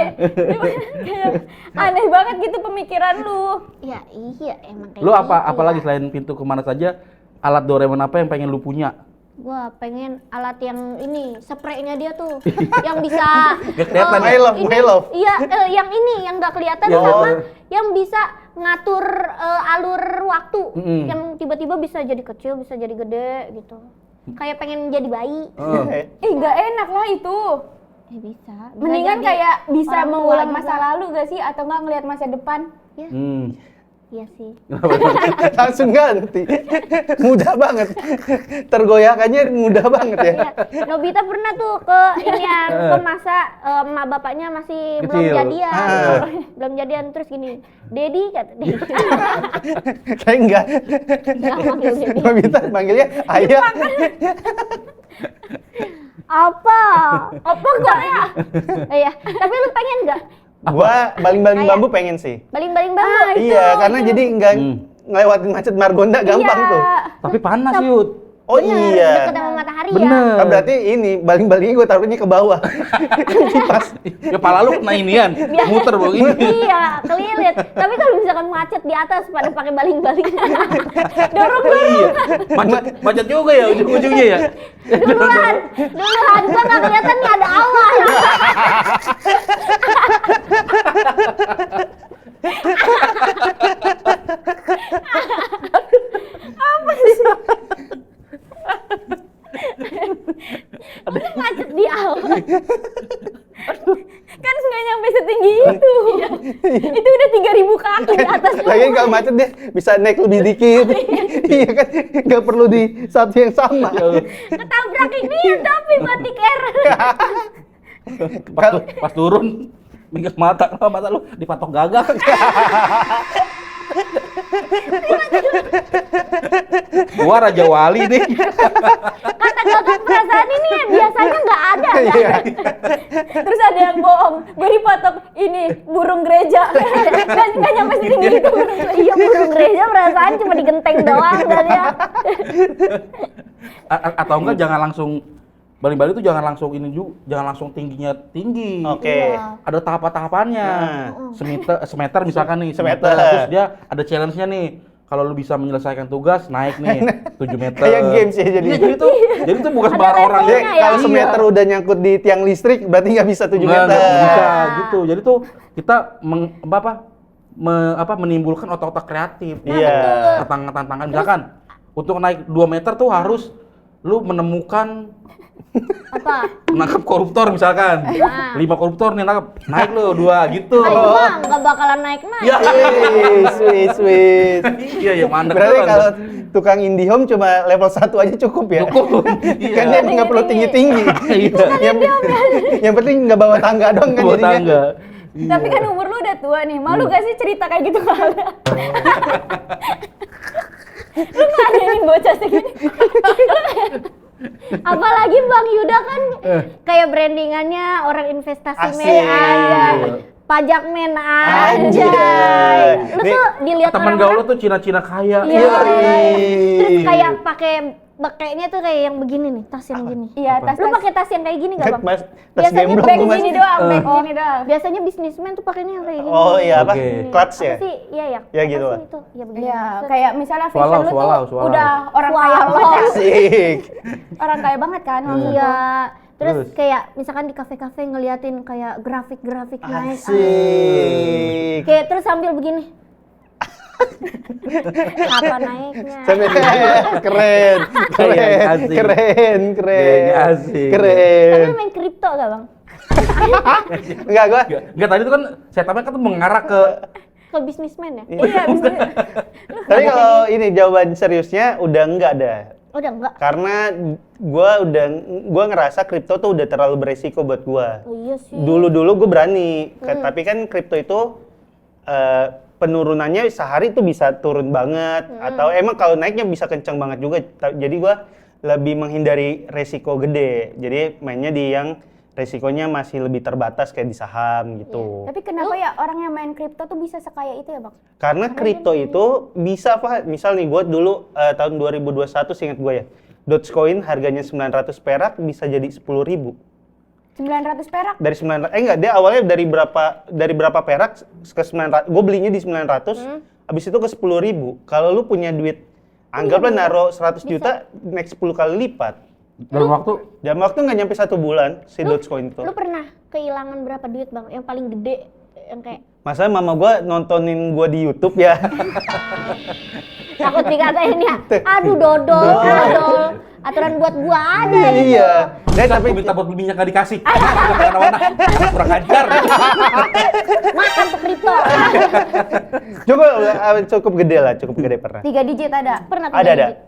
Cuman kayak aneh banget gitu pemikiran lu. Ya iya emang kayak Lu apa gitu apalagi ya. selain pintu kemana saja, alat Doraemon apa yang pengen lu punya? Gua pengen alat yang ini, spraynya dia tuh, yang bisa Nggak kelihatan ya? My love. Iya, yang ini yang nggak kelihatan Ya. sama yang bisa ngatur alur waktu, Mm-mm. yang tiba-tiba bisa jadi kecil, bisa jadi gede gitu. Kayak pengen jadi bayi. Oh. Nggak enak lah itu. Bisa. Mendingan jadi kayak bisa orang tua mengulang juga. masa lalu gak sih? Atau nggak ngelihat masa depan? Ya, iya sih. Langsung ganti. Mudah banget. Tergoyakannya mudah banget ya. Iya, Nobita pernah tuh ke inian, ke masa emak bapaknya masih belum Kecil. jadian. Ah. Belum jadian terus gini. Dedi kata Dedi. Kayak enggak. Nggak manggil Dedi. Nobita panggilnya ayah. Apa? Apa Korea? Iya, tapi lu pengen nggak Gua baling-baling bambu pengen sih. baling-baling bambu? Iya, karena jadi ngelewatin macet Margonda gampang tuh. Tapi panas, Yud. Oh Bener, iya. deket sama matahari ya. Bener. Ah, berarti ini baling-balingnya gue taruhnya ke bawah. Kipas. Ya pala lu kena inian, muter begini. Iya, kelilit. Tapi kalau misalkan macet di atas pada pakai baling-baling. Iya. Macet juga ya ujung-ujungnya ya. Duluan, gua nggak kelihatan nih ada awan. Udah macet di awan. Kan nggak nyampe setinggi itu. Itu udah 3.000 kaki di atas. Lagi kalau macet dia bisa naik lebih dikit. Iya kan, nggak perlu di satu yang sama. Ketabrak ini tapi mati ker. Pas turun minggir mata lu dipatok gagak. Gua Raja Wali nih. Kata Gatot perasaan ini biasanya nggak ada. Iya. Terus ada yang bohong, gue dipatok ini burung gereja. Nggak nyampe setinggi itu. Iya, burung gereja perasaan cuma digenteng doang dan ya. Atau enggak jangan langsung baling-baling itu jangan langsung jangan langsung tingginya tinggi. Oke. Ada tahap-tahapannya. Semeter misalkan nih, Semeter. Terus dia ada challenge-nya nih. Kalau lu bisa menyelesaikan tugas, naik nih 7 meter. Kayak games ya jadi. Iya, jadi tuh bukan Ada sembarang orang. levelnya Jadi ya. kalau semeter udah nyangkut di tiang listrik berarti nggak bisa 7 Nggak meter. bisa gitu. Jadi tuh kita menimbulkan otak-otak kreatif. Iya. Tantangan misalkan untuk naik 2 meter tuh harus lu menemukan Apa? menangkap koruptor misalkan. 5 koruptor nih naik lu 2 gitu. Ah, itu mah nggak bakalan naik-naik. Ya. Sweet. Iya mandek Berarti doang. kalau tukang IndiHome cuma level 1 aja cukup ya? Cukup. Kan dia nggak perlu tinggi-tinggi. Iya. Yang penting nggak bawa tangga dong kan Bawa jadinya. tangga. Tapi kan umur lu udah tua nih, malu gak sih cerita kayak gitu ke Alda? Lu ngajarin bocah segini. Apalagi Bang Yuda kan kayak brandingannya orang investasi Asik. men aja. Pajak men aja. Anjay. Lu Nih, tuh dilihat Temen orang-orang. gaul lu tuh Cina-Cina kaya. Iya. Yoi. Terus kayak pakai bekeknya tuh kayak yang begini nih, tas yang gini. Iya, tas. Lu pakai tas yang kayak gini Kan enggak, Bang? mas, tas Biasanya gemblong Bag tuh mas. gini doang, bag gini doang. Biasanya bisnismen tuh pakainya yang kayak gini. Oh iya apa? Oke. Clutch ya? Apa sih? Iya ya. Ya, Apa gitu sih lah. itu? Ya begini. Iya, kayak misalnya fashion Swallow, lu tuh swallow. udah orang kaya Swallow. banget. Asik. Orang kaya banget kan. Iya. Terus Terus? kayak misalkan di kafe-kafe ngeliatin kayak grafik-grafik naik. Asik. Kayak terus sambil begini. Apa naiknya? Sampai keren. Gayanya asik. Keren. Gayanya asik. Tapi Keren. lu main kripto gak, Bang? Enggak gua. Enggak tadi itu kan setupnya kan tuh mengarah ke Ke bisnismen ya? Iya, bisa. Tapi kalau ini jawaban seriusnya udah enggak dah. Udah enggak? Karena gua ngerasa kripto tuh udah terlalu beresiko buat gua. Oh iya sih. Dulu gue berani, tapi kan kripto itu penurunannya sehari itu bisa turun banget, atau emang kalau naiknya bisa kencang banget juga. Jadi gue lebih menghindari resiko gede. Jadi mainnya di yang resikonya masih lebih terbatas kayak di saham gitu. Tapi kenapa ya orang yang main kripto tuh bisa sekaya itu ya, Bang? Karena kripto itu bisa apa? Misal nih gue dulu tahun 2021 seingat gue ya, Dogecoin harganya 900 perak bisa jadi 10.000. 900 perak? Dari 900, enggak, dia awalnya dari berapa perak ke 900, gue belinya di 900, habis itu ke 10.000. Kalau lu punya duit, anggaplah naruh 100 juta, naik 10 kali lipat. dalam waktu Dalam waktu nggak nyampe 1 bulan, si Dogecoin itu. Lu pernah kehilangan berapa duit, Bang? Yang paling gede yang kayak Masalahnya mama gue nontonin gue di YouTube ya. takut dikatain ya. Aduh dodol. Aturan buat gua ada gitu. Iya. Dan tapi tapi minta buat beli minyak nggak dikasih. Mana-mana kurang ajar. Makan tuh kripto. cukup gede lah, cukup gede pernah. 3 digit ada? Pernah Ada.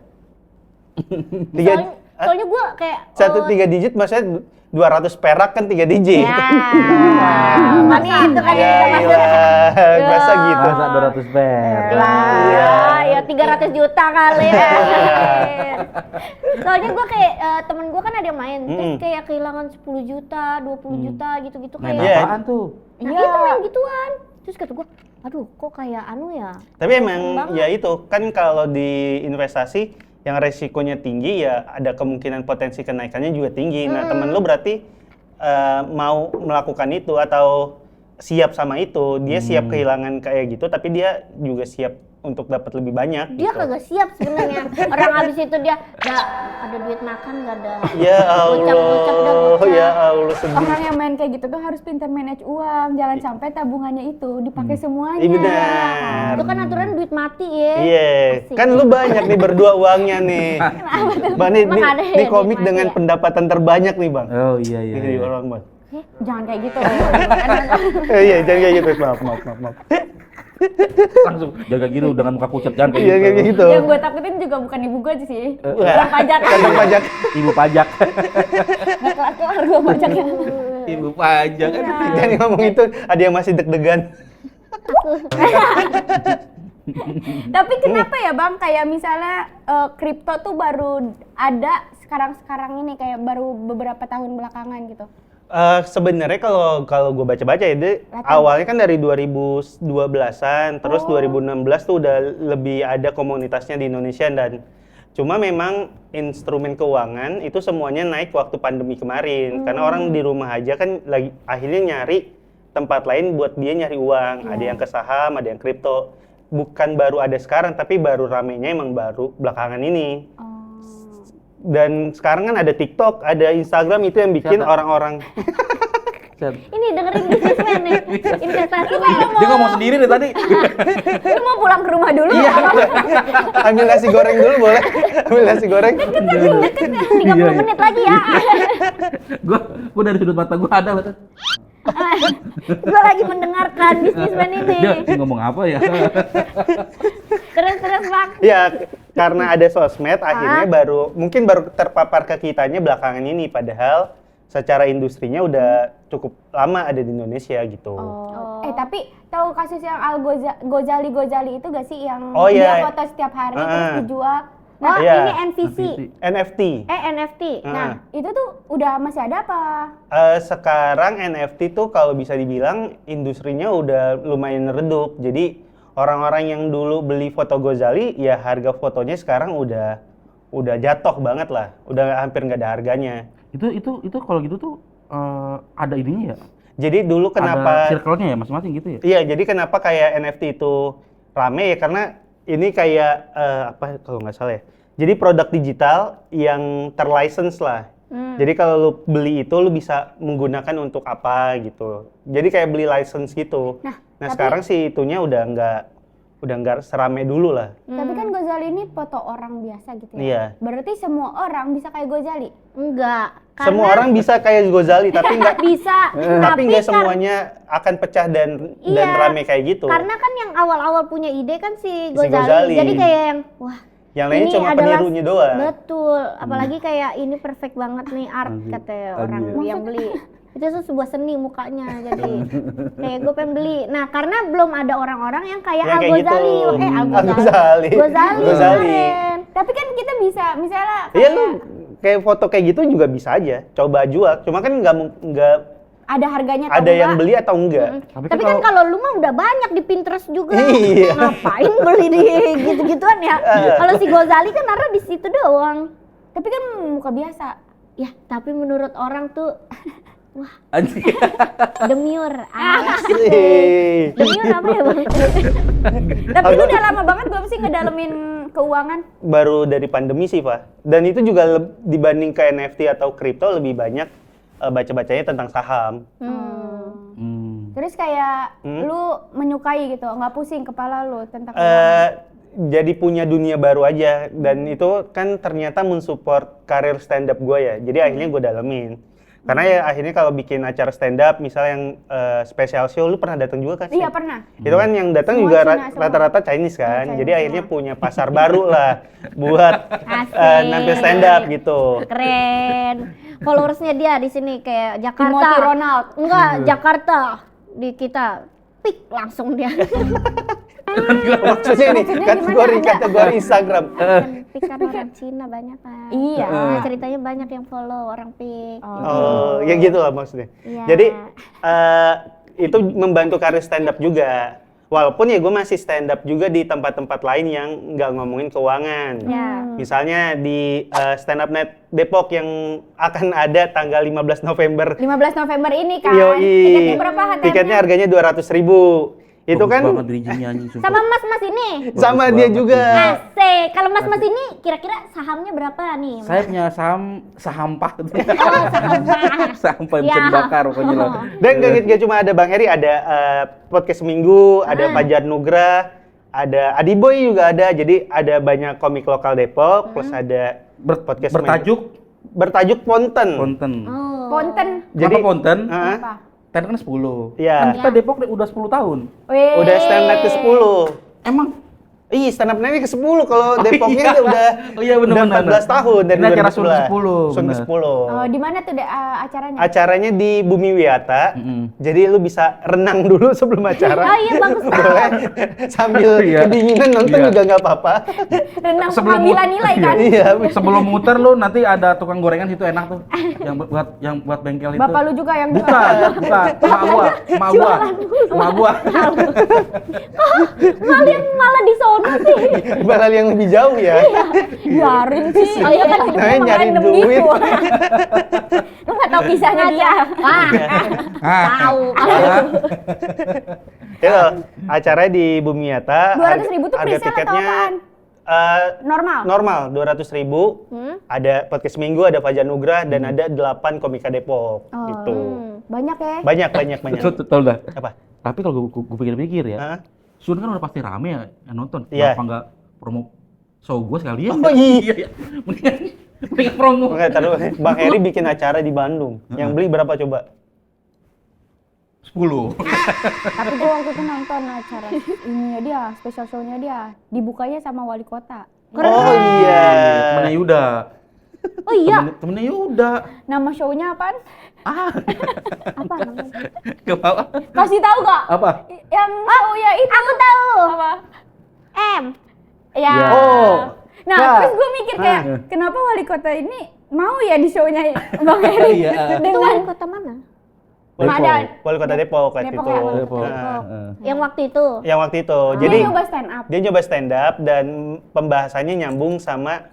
Soalnya gua kayak 3 digit maksudnya 200 perak kan 3 digit. ya. Mami itu kan Ya kita masuk. ilah, masa gitu. Masa 200 perak. Lah, ya 300 juta kali. Soalnya gua kayak temen gua kan ada yang main, terus kayak kehilangan 10 juta, 20 juta gitu-gitu Main kayak. Iya. apaan tuh? Nah, itu main gituan. Terus kata gua, Aduh, kok kayak anu ya? Tapi emang ya itu kan kalau di investasi yang resikonya tinggi ya ada kemungkinan potensi kenaikannya juga tinggi. Nah, temen lu berarti mau melakukan itu atau siap sama itu. Dia siap kehilangan kayak gitu tapi dia juga siap untuk dapat lebih banyak. Dia gitu. kagak siap sebenarnya. Orang habis itu dia nggak ada duit makan, nggak ada. Ya Allah, ya Allah sedih. Orang yang main kayak gitu tuh harus pintar manage uang, jangan sampai tabungannya itu dipakai semuanya. Iya benar. Itu kan aturan duit mati ya. Iya, Asik. kan lu banyak nih berdua uangnya nih. Bang, Emang ada ya nih komik duit mati dengan ya? pendapatan terbanyak nih bang. Oh iya iya. Ini iya. orang bang. Jangan kayak gitu. Iya, jangan kayak gitu. Maaf. Langsung jaga gitu dengan muka pucat jangan Iya kayak gitu. Yang gue takutin juga bukan ibu gue sih. Wah, pajak. Kantong pajak. Ibu pajak. Nggak kelar-kelar gue pajaknya. Ibu pajak. Jangan ngomong itu, ada yang masih deg-degan. Tapi kenapa ya bang, kayak misalnya kripto tuh baru ada sekarang ini, kayak baru beberapa tahun belakangan gitu. Sebenarnya kalau gue baca-baca ya, awalnya kan dari 2012-an, terus 2016 tuh udah lebih ada komunitasnya di Indonesia dan cuma memang instrumen keuangan itu semuanya naik waktu pandemi kemarin karena orang di rumah aja kan lagi akhirnya nyari tempat lain buat dia nyari uang. Ada yang ke saham, ada yang kripto. Bukan baru ada sekarang, tapi baru ramenya emang baru belakangan ini. Dan sekarang kan ada TikTok, ada Instagram itu yang bikin orang-orang Ini dengerin bisnismen nih, investasi nih. Dia ngomong sendiri dari tadi. Lu mau pulang ke rumah dulu? Iya. Ambil nasi goreng dulu boleh? Ambil nasi goreng. 30 menit lagi ya. Gua dari sudut mata gua ada betul. Gue lagi mendengarkan bisnismen ini. Dia ngomong apa ya? Terus bang. Ya, karena ada sosmed akhirnya mungkin baru terpapar ke kitanya belakangan ini padahal secara industrinya udah cukup lama ada di Indonesia gitu. Tapi tahu kasus yang Gozali itu gak sih yang Oh, dia iya. foto setiap hari terus dijual? Oh Iya. ini NVC. NFT. NFT. Nah, itu tuh udah masih ada apa? Sekarang NFT tuh kalau bisa dibilang industrinya udah lumayan redup. Jadi orang-orang yang dulu beli foto Gozali ya harga fotonya sekarang udah jatuh banget lah. Udah hampir nggak ada harganya. Itu kalau gitu tuh ada ininya ya? Jadi dulu kenapa Ada circle-nya ya masing-masing gitu ya? Iya, jadi kenapa kayak NFT itu rame ya karena ini kayak apa kalau nggak salah ya. Jadi produk digital yang terlicense lah. Jadi kalau lu beli itu lu bisa menggunakan untuk apa gitu. Jadi kayak beli license gitu. Nah sekarang sih itunya udah nggak serame dulu lah. Tapi kan Gozali ini foto orang biasa gitu ya? Iya. Berarti semua orang bisa kayak Gozali? Enggak. Semua orang bisa kayak Gozali tapi nggak bisa. tapi nggak semuanya akan pecah dan rame kayak gitu. Karena kan yang awal-awal punya ide kan si Si Gozali. Gozali. Jadi kayak yang wah. Yang lain ini cuma adalah- penirunya doang. Betul. Apalagi kayak ini perfect banget nih art kata orang yang beli. Itu tuh sebuah seni mukanya jadi kayak gue pengen beli. Nah karena belum ada orang-orang yang kayak Ya, Al kayak Ghazali, gitu. Gozali Gozali. kemarin. Tapi kan kita bisa, misalnya Iya lu kayak foto kayak gitu juga bisa aja. Coba jual. Cuma kan nggak ada harganya atau ada yang enggak? beli atau enggak. Tapi kan kalau lu mah udah banyak di Pinterest juga. Iya. Ngapain beli di gitu-gituan ya? Kalau si Ghazali kan naruh di situ doang. Tapi kan muka biasa. Ya, tapi menurut orang tuh wah, Anjing. demure. Asik. Demure apa ya, Bang? Tapi lu udah lama banget belum sih ngedalemin keuangan? Baru dari pandemi sih, Pak. Dan itu juga dibanding ke NFT atau kripto lebih banyak baca-bacanya tentang saham. Terus kayak lu menyukai gitu, nggak pusing kepala lu tentang Jadi punya dunia baru aja dan itu kan ternyata mensupport karir stand up gue ya. Jadi akhirnya gue dalemin. Karena ya akhirnya kalau bikin acara stand up misalnya yang special show lu pernah datang juga kan? Iya pernah. Itu kan yang datang Semua juga Cina, semua. rata-rata Chinese kan. Chinese Jadi akhirnya semua. punya pasar baru lah buat Asik. nampil stand up gitu. Keren. Followersnya dia di sini kayak Jakarta. Timothy Ronald. Enggak, Jakarta di kita pik langsung dia. Maksudnya nih kategori Instagram. Pik kan orang Cina banyak kan. Iya. Nah, ceritanya banyak yang follow orang pik. Oh, ya gitu lah maksudnya. Iya. Jadi itu membantu karir stand up juga. Walaupun ya gue masih stand up juga di tempat-tempat lain yang nggak ngomongin keuangan. Misalnya di Stand Up Net Depok yang akan ada tanggal 15 November. 15 November ini kan. Yoi. Tiketnya berapa HTM-nya? Tiketnya harganya 200.000. Itu Bagus kan banget bridging-nya, anjing, sumpah. Sama mas-mas ini. sama Bagus dia banget, juga. Asik. Kalau mas-mas ini kira-kira sahamnya berapa nih? Saya punya sahampah. Oh, Sampah yang Ya. bisa dibakar pokoknya lah. Dan gak cuma ada Bang Heri, ada Podcast Seminggu, ada Fajar Nugra, ada Adiboy juga ada. Jadi ada banyak komik lokal Depok, plus ada podcast bertajuk Ponten. Ponten. Ponten. Jadi Kenapa Ponten? Heeh. Apa? Tadi kan 10. Iya. Kan kita Depok udah 10 tahun. Wih. Udah stand up ke 10. Emang? Ih, stand up night ke 10 kalau Depoknya udah Oh iya benar udah 14 tahun dari Ini acara 2011. Sun ke 10. Sun ke benar. 10. Oh, di mana tuh acaranya? Acaranya di Bumi Wiyata. Mm-mm. Jadi lu bisa renang dulu sebelum acara. Oh iya, bagus banget. Boleh. Sambil Iya. kedinginan nonton Iya. juga nggak apa-apa. Renang Sebelum pengambilan nilai kan? Iya. Sebelum muter lu nanti ada tukang gorengan situ enak tuh. yang buat bengkel itu. Bapak lu juga yang Bukan. Mak gua. Kalian malah di sono sih. Balal yang lebih jauh ya. Biarin sih. Oh iya kan hidupnya Namanya emang nyari random duit. gitu. Lu nggak tahu kisahnya dia. Tahu. Ya loh, acaranya di Bumi Wiyata. 200.000 tuh harga presale atau tiketnya apaan? Normal. normal 200.000. Ada podcast minggu, ada Fajar Nugrah dan ada 8 komika Depok gitu. Banyak ya. Banyak. Betul dah. Apa? Tapi kalau gue pikir-pikir ya, Hah? Sun kan udah pasti rame ya yang nonton. Iya. Kenapa nggak promo show gue sekalian? Oh, iya. Mendingan promo. Enggak, taruh. Bang Heri bikin acara di Bandung. Yang beli berapa coba? 10. Tapi gua waktu itu nonton acara ininya dia, special show-nya dia. Dibukanya sama wali kota. Oh iya. Temennya Yuda. Oh iya. Temennya Yuda. Nama show-nya apaan? Apa namanya? Ke bawah. Kasih tahu gak? Apa? Yang show-nya itu. Aku tahu. Apa? M. Ya. Ya. Oh. Nah, Kak. terus gue mikir kayak, kenapa wali kota ini mau ya di show-nya Bang Heri? Iya. Itu wali kota mana? Wali kota Depok waktu Depok itu. ya, wali Depok. Nah, Yang waktu itu. yang waktu itu. Dia Jadi nyoba stand up. dia nyoba stand up dan pembahasannya nyambung sama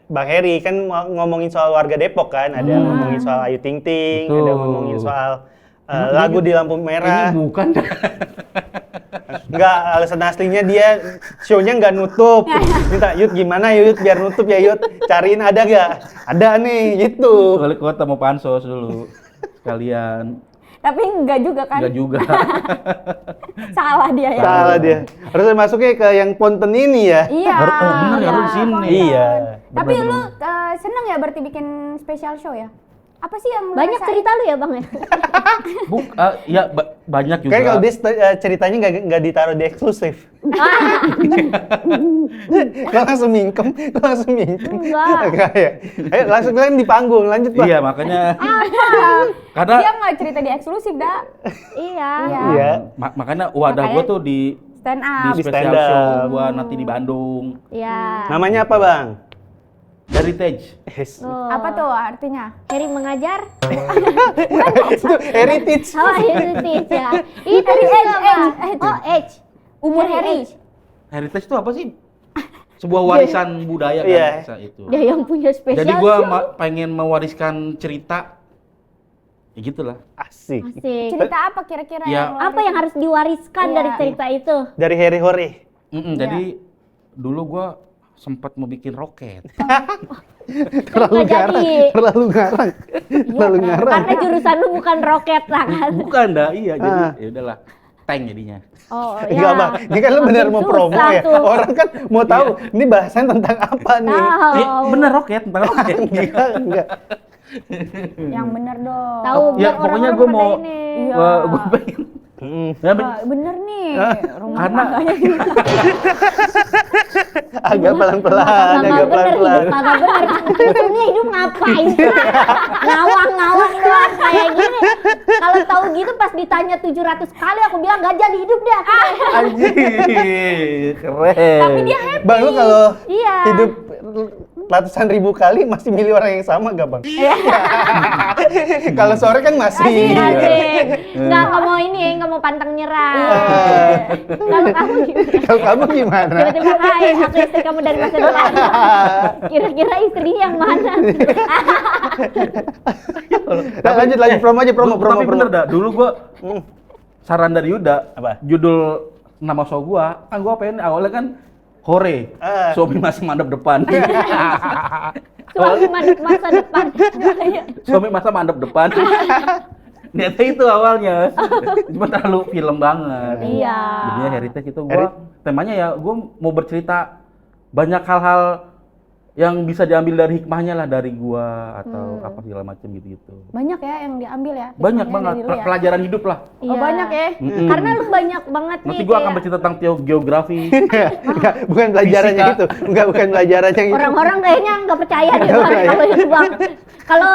Bang Heri kan ngomongin soal warga Depok kan, ada ngomongin soal Ayu Ting Ting, Betul. ada ngomongin soal lagu di lampu merah. Ini bukan. Enggak, alasan aslinya dia show-nya nggak nutup. Minta, Yud gimana Yud biar nutup ya Yud. Cariin ada nggak? Ada nih, gitu. Balik kota mau pansos dulu. Sekalian. Tapi enggak juga kan? Enggak juga. Salah dia ya. Salah dia. Harusnya masuknya ke yang Ponten ini ya. Iya. Bener ya, lu di sini. Iya. Tapi Bener, lu seneng ya berarti bikin special show ya? Apa sih yang lu Banyak rasain? cerita lu ya Bang ya? Ya banyak juga. Kayak kalau dia ceritanya nggak ditaruh di eksklusif. Lo langsung mingkem. Enggak. Ya. Ayo langsung kalian di panggung, lanjut Bang. Iya, makanya. Karena Dia nggak cerita di eksklusif dah. Iya. Iya. makanya wadah gue tuh di Stand up. Di special stand up. show gua nanti di Bandung. Iya. Namanya apa Bang? Heritage. Yes. Oh. Apa tuh artinya? Heri mengajar. Itu heritage. Oh, heritage ya. Itu apa? Oh, age. Umur Heri. Heritage itu apa sih? Sebuah warisan budaya kan Iya. itu. Dia yang punya spesial. Jadi gua show. pengen mewariskan cerita. Ya gitulah. Asik. Asik. Cerita apa kira-kira Ya. yang lu Apa yang harus diwariskan Iya. dari cerita itu? Dari Heri Hore. Jadi dulu gua sempat mau bikin roket. Terlalu Nggak garang. jadi. Terlalu garang. Terlalu garang. Karena jurusan lu bukan roket lah kan. Bukan dah, iya jadi ya udahlah. Tank jadinya. Oh, Enggak Bang, ini kan lu benar mau Susah promo ya. tuh. Orang kan mau tahu ini bahasan tentang apa nih. Tahu. Bener roket, tentang roket. Enggak. yang bener dong? Tahu Ya biar pokoknya orang-orang gua pada mau ini. Iya. gua pengen ya, Bener nih. Rumah karena Agak pelan-pelan, agak pelan-pelan. Kagak bener. Ini hidup ngapain? Ngawang-ngawang doang kayak gini. Kalau tahu gitu pas ditanya 700 kali aku bilang nggak jadi hidup deh. anjing keren. Tapi dia happy. Bang lu kalau Iya. hidup ratusan ribu kali masih milih orang yang sama gak bang? Kalau sore kan masih. Asik. Nggak mau ini, nggak mau pantang nyerah. Kalau kamu gimana? Kalau kamu gimana? Tiba-tiba, hai, aku istri kamu dari masa depan. Kira-kira istri yang mana? Nah, lanjut promo aja promo. Tapi bener dah, dulu gua saran dari Yuda, Apa? judul nama show gua, kan gua pengen awalnya kan Hore, suami masih mandap depan. Suami masa depan. Suami masa mandap depan. Niatnya itu awalnya, cuma terlalu film banget. Iya. Jadinya heritage itu temanya ya, gua mau bercerita banyak hal-hal yang bisa diambil dari hikmahnya lah dari gua atau apa segala macam gitu. Banyak ya yang diambil ya? Banyak hikmahnya banget dari lu ya? pelajaran hidup lah. Oh banyak ya? Karena lu banyak banget nih. Nanti gua akan kayak bercerita tentang geografi. Enggak, bukan pelajarannya Fisika. itu. Bukan pelajarannya itu. orang-orang kayaknya nggak percaya deh Nggak Bang, percaya. kalau itu Bang. Kalau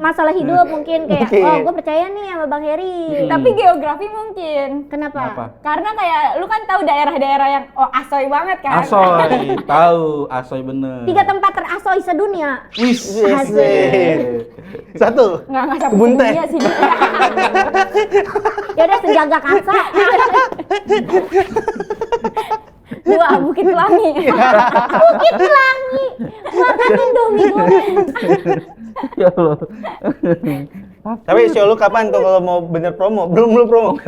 masalah hidup mungkin kayak, Mungkin. oh gue percaya nih sama Bang Heri. Tapi geografi mungkin. Kenapa? Kenapa? Karena kayak lu kan tahu daerah-daerah yang asoy banget kan? Asoy, tahu, Asoy bener. 3 tempat terasoy sedunia. Wis, Asik. Satu. Nggak sampai Kebun teh. sedunia sih. Ya udah sejaga kasa. 2 Bukit Pelangi. Bukit Pelangi. Makan Indomie goreng. Ya Allah. Tapi show lu kapan tuh kalau mau bener promo? Belum promo.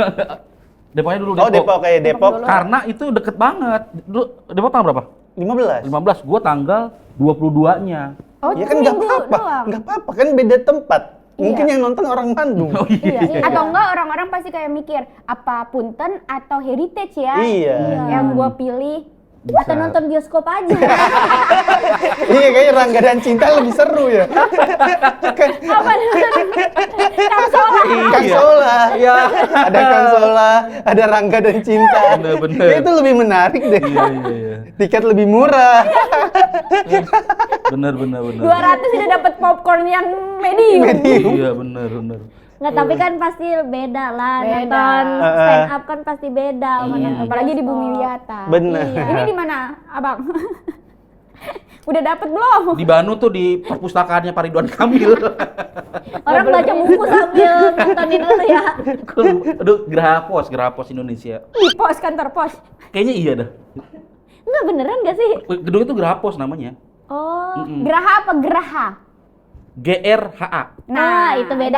Depoknya dulu Oh, Depok kayak Depok. Karena itu deket banget. Depok tanggal berapa? 15. 15. Gua tanggal 22-nya. Oh, Ya kan nggak seminggu apa-apa. doang. Nggak apa-apa kan beda tempat. Mungkin Iya. yang nonton orang Bandung. Oh Iya. Atau enggak orang-orang pasti kayak mikir apa Punten atau Heritage ya? Iya. Yang gua pilih Bisa. Atau nonton bioskop aja. Iya kayaknya Rangga dan Cinta lebih seru ya. Apa Kang Sola? Kang Sola. Iya. Ada Kang Sola, ada Rangga dan Cinta. Bener. Kayaknya itu lebih menarik deh. Iya. Tiket lebih murah. Bener. 200 sudah dapat popcorn yang medium. Iya, bener. Nggak, tapi kan pasti beda lah. Beda. Nonton stand up kan pasti beda. sama nonton Apalagi di bioskop. Bumi Wiyata. Bener. Iya. Ini di mana, Abang? Udah dapet belum? Di Bandung tuh di perpustakaannya Pak Ridwan Kamil. Orang baca buku sambil nontonin lu ya. Aduh, Geraha Pos Indonesia. Di pos, kantor pos. Kayaknya iya dah. Enggak beneran gak sih? Gedung itu Geraha Pos namanya. Oh. Geraha apa Geraha? GRHA. Nah, itu beda.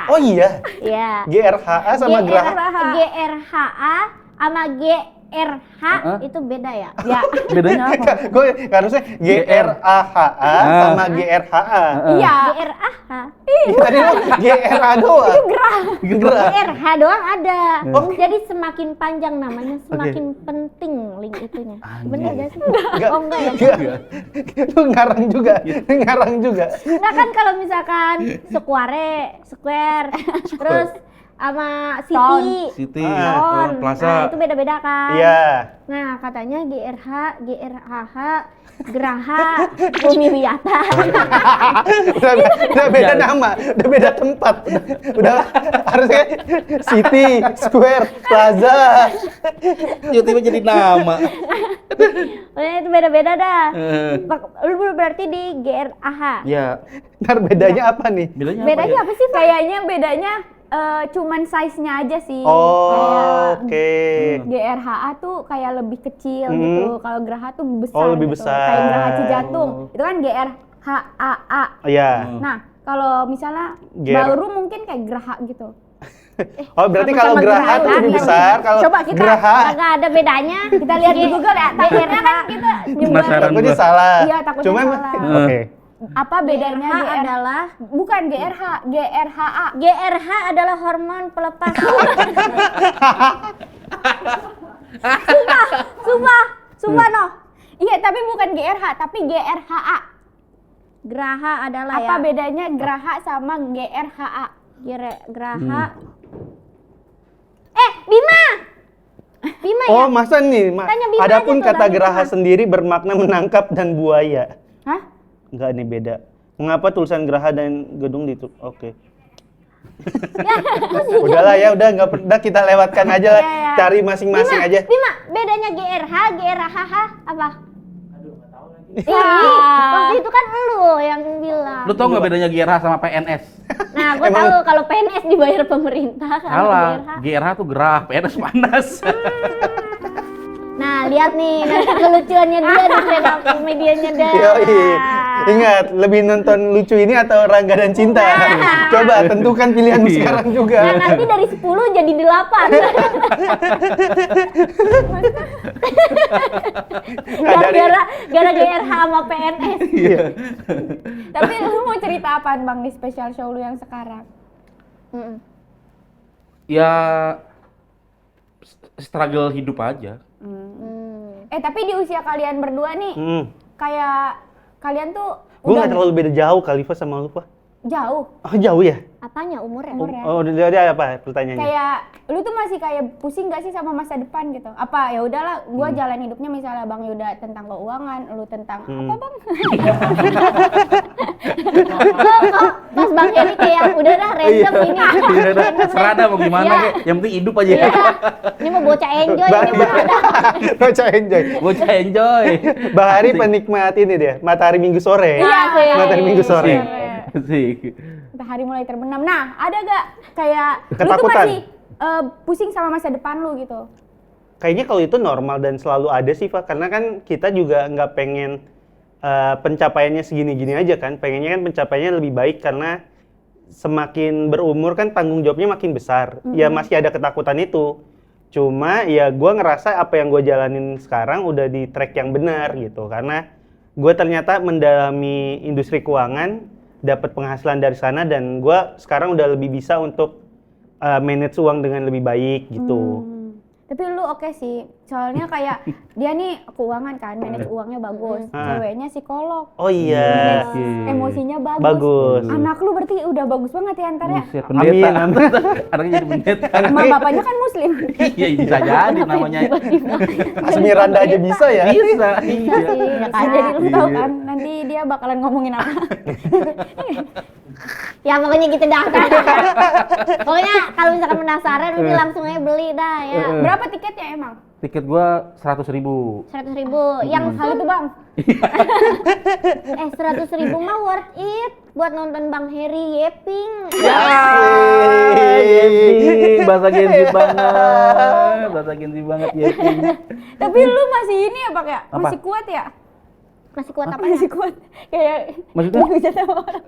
Oh iya. Iya. GRHA sama Geraha. GRHA sama GRH itu beda ya? Ya. Bedanya apa? Gue harusnya GRAHA sama GRHA. Iya. GRAH. Tadi lu GRA doang. Gerah. GRH doang ada. Oh. Jadi semakin panjang namanya, semakin penting link itunya. Bener gak sih? Enggak. Oh enggak ya? Enggak. Lu ngarang juga. Nah kan kalau misalkan Square, terus sama City, Ton. Plaza. Nah, itu beda-beda kan? Iya. Nah, katanya GRH, GRHH, Geraha, Bumi Wiyata. Udah beda nama, udah beda tempat. Udah harusnya City, Square, Plaza. Tiba-tiba jadi nama. Itu beda-beda dah. Lu berarti di GRAH. Ya, Ntar bedanya apa nih? Bedanya apa sih? Kayaknya bedanya cuman size-nya aja sih. Oh, oke. GRHA tuh kayak lebih kecil gitu. Kalau Geraha tuh besar. Oh, lebih gitu. besar. Kayak Geraha Cijantung. Itu kan GRHAA. Iya. Nah, kalau misalnya baru mungkin kayak Geraha gitu. Oh, berarti Sama-sama kalau Geraha Geraha tuh kan? lebih besar, kalau Coba kita Geraha Kagak ada bedanya. Kita lihat di Google ya. Takutnya kan kita Penasaran. takutnya salah. Iya, takutnya Cuma salah. Oke. apa bedanya GRH adalah bukan GRHA. GRH adalah hormon pelepas. Sumpah no. Iya, tapi bukan GRH, tapi GRHA. Geraha adalah Apa ya. bedanya Geraha sama GRHA? Geraha. Bima Oh, ya? masa nih? Tanya Bima Adapun aja tuh, kata Bang geraha Bima. sendiri bermakna menangkap dan buaya. Hah? Enggak, ini beda. Mengapa tulisan geraha dan gedung itu? Oke. Udahlah ya, udah kita lewatkan aja lah. Ya. Cari masing-masing aja. Bima, bedanya GRH, GRHH apa? Waktu itu kan lu yang bilang. Lu tau nggak bedanya GRH sama PNS? Nah, gue tahu kalau PNS dibayar pemerintah kan. Salah, GRH tuh gerah, PNS panas. Nah, lihat nih nanti kelucuannya dia di stand up komediannya dah. Yoi. Ingat, lebih nonton lucu ini atau Rangga dan Cinta? Coba tentukan pilihanmu sekarang juga. Nah, nanti dari 10 jadi 8. Gara-gara GRH sama PNS. Iya. Tapi lu mau cerita apaan Bang di special show lu yang sekarang? Ya struggle hidup aja. Tapi di usia kalian berdua nih, kayak kalian tuh Gue nggak terlalu beda jauh Khalifa sama lu, Pak. jauh. Oh, jauh ya? Apanya umurnya? Oh, udah apa pertanyaannya? Kayak lu tuh masih kayak pusing gak sih sama masa depan gitu? Apa ya udahlah, gua jalan hidupnya misalnya Bang Yuda tentang keuangan, lu tentang apa Bang? Kok pas Bang Heri kayak udah dah random ini. Serada mau gimana Iya. kek, yang penting hidup aja. Iya. Ini mau bocah enjoy ini mah ada. Baca enjoy. Bocah enjoy. Bang Hari penikmat ini dia, matahari minggu sore. Iya, sih. Matahari minggu sore. Asik. Matahari mulai terbenam. Nah, ada gak kayak lu tuh Ketakutan. masih pusing sama masa depan lu gitu? Kayaknya kalau itu normal dan selalu ada sih, Pak. Karena kan kita juga nggak pengen pencapaiannya segini-gini aja kan. Pengennya kan pencapaiannya lebih baik karena semakin berumur kan tanggung jawabnya makin besar. Ya masih ada ketakutan itu. Cuma ya gue ngerasa apa yang gue jalanin sekarang udah di track yang benar gitu. Karena gue ternyata mendalami industri keuangan, dapat penghasilan dari sana dan gue sekarang udah lebih bisa untuk manage uang dengan lebih baik gitu. Tapi lu oke sih, soalnya kayak dia nih keuangan kan, manage uangnya bagus. Ceweknya psikolog, Oh iya. emosinya bagus. Bagus. Anak lu berarti udah bagus banget ya antaranya. Buset, pendeta. Amin. Anaknya jadi pendeta. Sama bapaknya kan muslim. Iya, bisa jadi namanya. Asmiranda aja bisa ya? Bisa. Bisa sih, ya kan? Jadi lu tahu Iya. kan, nanti dia bakalan ngomongin apa. Ya pokoknya gitu dah. Pokoknya kalau misalkan penasaran nanti langsung aja beli dah ya. Berapa tiketnya emang? Tiket gua 100.000. 100.000 yang Hal itu Bang. 100.000 mah worth it buat nonton Bang Heri Yeping. Yeping, bahasa Gen Z banget. Bahasa Gen Z banget Yeping. Tapi lu masih ini ya Bang ya? Apa? Masih kuat ya? Masih kuat apa? Masih kuat. Kayak Maksudnya? nggak bisa sama orang.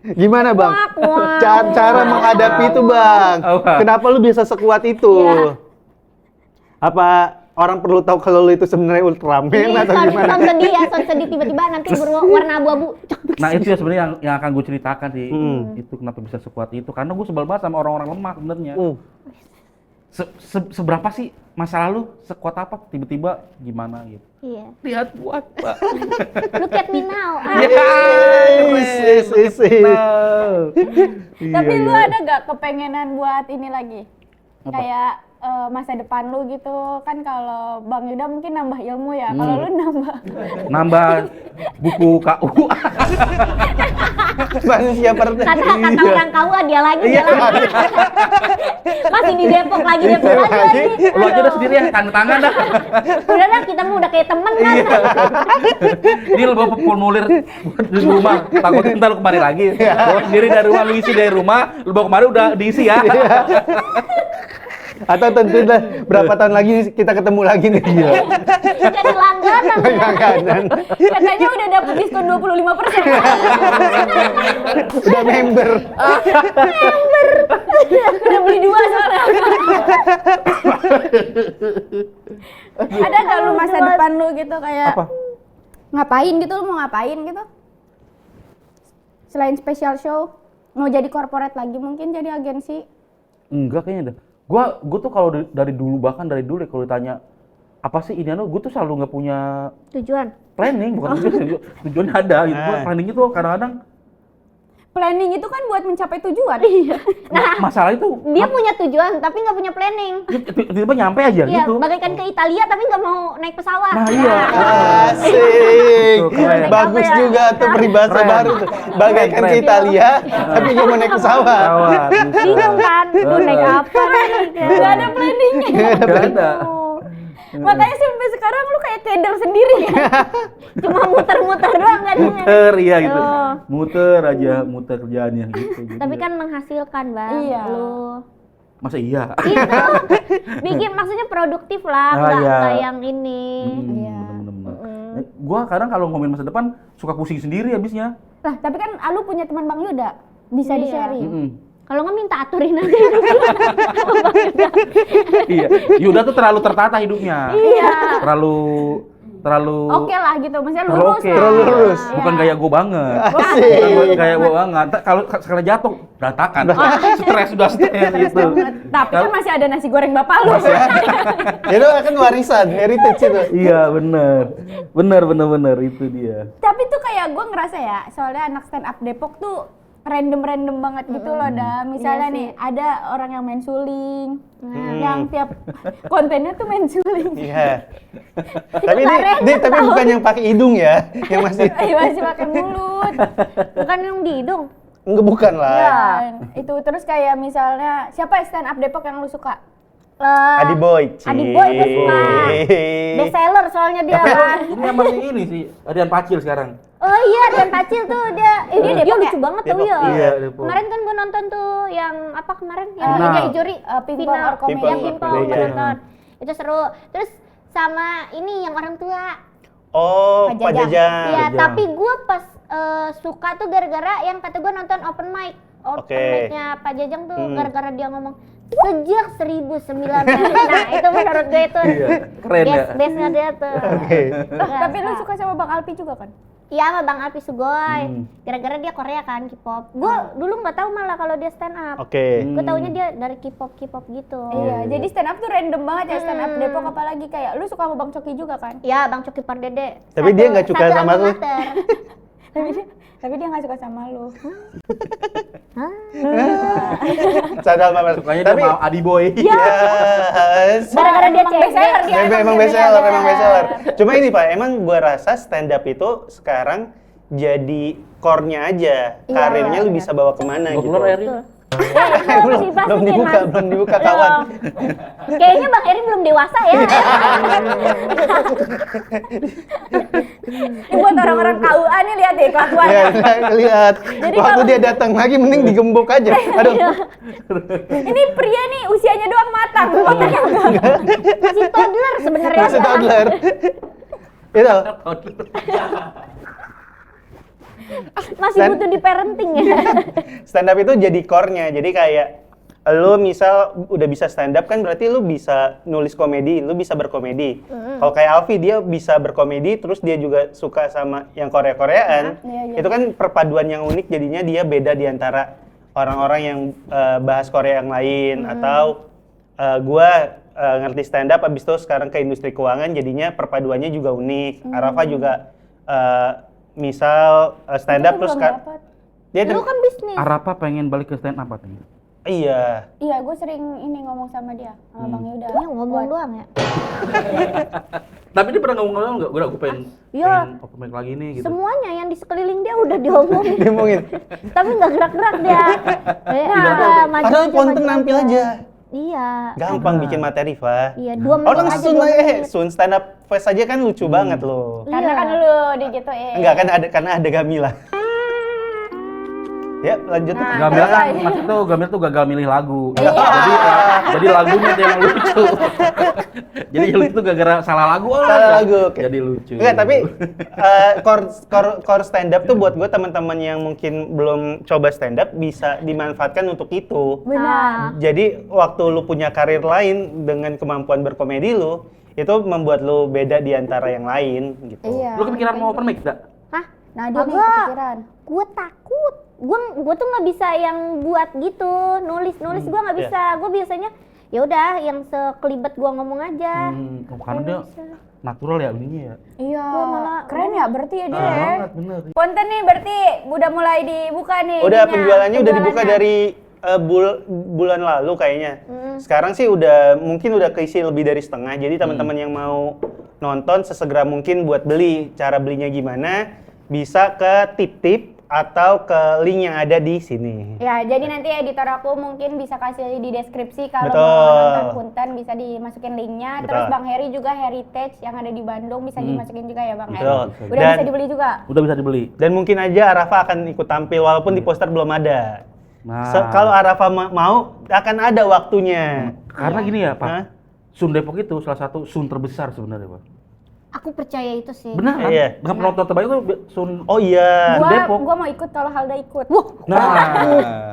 Gimana Bang? Wak, wak. Cara menghadapi itu Bang. Apa? Kenapa lu bisa sekuat itu? Iya. Apa orang perlu tahu kalau lu itu sebenarnya Ultraman atau gimana? Son sedih ya, son sedih tiba-tiba nanti berwarna abu-abu. Nah itu ya sebenarnya yang akan gue ceritakan sih. Itu kenapa bisa sekuat itu? Karena gue sebel banget sama orang-orang lemah sebenarnya. Seberapa sih masa lalu sekuat apa tiba-tiba gimana gitu? Iya. Lihat buat Pak. Look at me now. Is. Tapi Iya, lu iya. ada gak kepengenan buat ini lagi? Apa? Kayak masa depan lu gitu kan, kalau Bang Yuda mungkin nambah ilmu ya, kalau lu Nambah buku KU. Manusia pertama. Kata orang KUA dia lagi. Masih di Depok lagi lagi. Lu aja udah sendiri ya, tanda tangan dah. Udah dah kita mah udah kayak temen kan. Ini lu bawa formulir buat di rumah. Takutnya ntar lu kemari lagi. Bawa sendiri dari rumah, lu isi dari rumah, lu bawa kemari udah diisi ya. Atau tentu dah berapa tahun lagi kita ketemu lagi nih. Gila. Jadi langganan. Langganan. katanya udah dapet diskon 25%. Udah member. Udah beli 2 soalnya. Ada gak lu masa depan lu gitu kayak Apa? ngapain gitu, lu mau ngapain gitu? Selain special show, mau jadi corporate lagi mungkin, jadi agensi? Enggak kayaknya dah. Gua tuh kalau dari dulu, bahkan dari dulu ya, kalau ditanya apa sih ini gue tuh selalu nggak punya Tujuan. planning, bukan tujuan ada gitu. Gua planningnya tuh kadang-kadang Planning itu kan buat mencapai tujuan. Iya. Nah, masalah itu dia punya tujuan tapi nggak punya planning. tiba-tiba nyampe aja Iya, gitu. bagaikan ke Italia tapi nggak mau naik pesawat. Nah iya. Asik. Tuh, keren. Bagus Apa ya? juga tuh peribahasa Keren. baru tuh. Bagaikan Keren. ke Italia, tapi gak mau naik pesawat. Pesawat, bisa. Bingung kan? Gue naik apa nih? Gak ada planningnya. Nggak ada. Makanya sampai sekarang lu kayak keder sendiri ya. Cuma muter-muter doang kan. Muter iya gitu. Oh. Muter aja, muter kerjaannya gitu. Jadi Tapi ya, kan menghasilkan, Bang. Iya. Lu. masa iya? Itu bikin maksudnya produktif lah, Ah, nggak iya. kayak yang ini. Iya. Bener-bener. Gua kadang kalau ngomongin masa depan suka pusing sendiri habisnya. Lah, tapi kan lu punya teman Bang Yuda. Bisa Iya. di-sharing. Kalau nggak minta aturin aja. Iya, Yuda tuh terlalu tertata hidupnya. Iya. Terlalu Oke lah gitu, maksudnya terlalu lurus oke. lah. Terlalu lurus. Bukan Iya. kayak gue banget. Asik. Bukan kayak gue banget. Kalau sekali jatuh berantakan. Stres sudah stres gitu. Tapi kan masih ada nasi goreng bapak lu. Itu kan warisan, heritage itu. Iya, bener itu dia. Tapi tuh kayak gue ngerasa ya, soalnya anak stand up Depok tuh random banget gitu loh, dah. Misalnya Iya nih, ada orang yang main suling, yang tiap kontennya tuh main suling. Iya. Tapi tapi bukan yang pakai hidung ya, yang masih Masih pakai mulut. Bukan yang di hidung. enggak bukan lah. Iya. Itu terus kayak misalnya, siapa stand up Depok yang lu suka? Adi Boy. Adi Boy gue suka. Best seller soalnya dia kan. Ini yang masih ini sih, Adian Pacil sekarang. Oh iya, Dan Pacil tuh dia dia lucu banget tuh Depok. ya. Iya, Depok. Kemarin kan gue nonton tuh yang apa kemarin? Yang Final. Liga Ijori, Pingpong final. or Comedy. Yang pingpong Iya. gue nonton. Itu seru. Terus sama ini yang orang tua. Oh, Pak Pak Jajang. Jajang. Iya, Jajang. tapi gue pas suka tuh gara-gara yang kata gue nonton open mic. Open Oke. mic-nya Pak Jajang tuh gara-gara dia ngomong sejak 1900. Nah, itu menurut gue itu Iya, keren ya. best-nya dia tuh. Oke. Tapi lu suka sama Bang Alpi juga kan? Iya, sama Bang Alpi Sugoi. Gara-gara dia Korea kan, K-pop. Gue dulu nggak tahu malah kalau dia stand up. Oke. Gue taunya dia dari K-pop gitu. Iya, jadi stand up tuh random banget ya, stand up Depok, apalagi kayak lu suka sama Bang Coki juga kan? Ya, Bang Coki Pardede. Tapi dia nggak suka satu sama alma lu. mater. Tapi dia nggak suka sama lu. Sadar Mama. Sukanya Tapi dia mau Adi Boy. yes. Gara-gara dia Emang cewek. bestseller dia. Emang bestseller. Cuma ini Pak, emang gua rasa stand up itu sekarang jadi core-nya aja. Karirnya lu bisa bawa kemana Gua gitu. keluar Eri. belum dibuka kawan. Kayaknya Bang Eri belum dewasa ya. Ini buat orang-orang KUA nih, lihat deh kelakuannya. Ya, lihat. Jadi Waktu kalau- dia datang lagi mending digembok aja. Aduh. Ini pria nih usianya doang matang, otaknya enggak. Masih toddler sebenarnya. Masih toddler. Itu. Masih Stand- butuh di parenting ya. Stand up itu jadi core-nya. Jadi kayak lu misal udah bisa stand up kan berarti lu bisa nulis komedi, lu bisa berkomedi. Kalau kayak Alfi dia bisa berkomedi terus dia juga suka sama yang Korea-Koreaan. Iya. Itu kan perpaduan yang unik jadinya dia beda di antara orang-orang yang bahas Korea yang lain atau gua ngerti stand up abis itu sekarang ke industri keuangan jadinya perpaduannya juga unik. Arafa juga misal stand up terus dia Lu kan bisnis. Arapa pengen balik ke stand up katanya. iya. Iya, gue sering ini ngomong sama dia, sama Bang Yuda. Iya, ngomong doang ya. Tapi dia pernah ngomong enggak? Gue pengen Iya. open mic lagi nih gitu. Semuanya yang di sekeliling dia udah diomongin. Diomongin. Tapi nggak gerak-gerak dia. Maju Padahal aja, konten maju nampil aja. Iya. Gampang bikin materi, Fa. Iya, 2 menit Orang aja. Sun 2 menit. Sun stand up fest aja kan lucu banget loh. Karena Iya. kan lu digituin. Enggak kan karena ada Gamila. Ya, lanjut. Gamil kan, maksud tuh Gamil tuh gagal milih lagu. Iya. Jadi lagunya tuh yang lucu. Jadi yang lucu tuh gara-gara salah lagu. Salah lagu, oke. Jadi lucu. Enggak, tapi core stand up tuh buat gue teman-teman yang mungkin belum coba stand up bisa dimanfaatkan untuk itu. Benar. Jadi waktu lu punya karir lain dengan kemampuan berkomedi lu, itu membuat lu beda di antara yang lain gitu. Iya. Lu kepikiran mau open mic enggak? Hah? Nah, dia nih Agak. kepikiran. Gue takut. Gue tuh nggak bisa yang buat gitu, nulis gue nggak bisa. Gue biasanya ya udah yang sekelibet gue ngomong aja. Karena dia natural ya bunyinya ya. Iya. Gua malah- Keren ya berarti ya dia. ya. Banget, bener. Konten nih berarti udah mulai dibuka nih. Udah ininya, penjualannya udah dibuka penjualannya. dari bulan lalu kayaknya. Sekarang sih udah mungkin udah keisi lebih dari setengah. Jadi teman-teman yang mau nonton sesegera mungkin buat beli. Cara belinya gimana? Bisa ke Tip Tip atau ke link yang ada di sini. Ya, jadi nanti editor aku mungkin bisa kasih di deskripsi kalau Betul. mau nonton punten bisa dimasukin linknya. Betul. Terus Bang Heri juga Heritage yang ada di Bandung bisa dimasukin juga ya Bang Betul. Heri. Udah Dan- bisa dibeli juga. Udah bisa dibeli. Dan mungkin aja Arafa akan ikut tampil walaupun di poster belum ada. Nah, Kalau Arafa mau akan ada waktunya. karena gini ya, Pak. Hah? Sun Depok itu salah satu Sun terbesar sebenarnya, Pak. Aku percaya itu sih. Benar kan? Iya. Dengan penonton terbanyak itu Sun. Oh iya. Depok. Gua mau ikut kalau Halda ikut. Nah,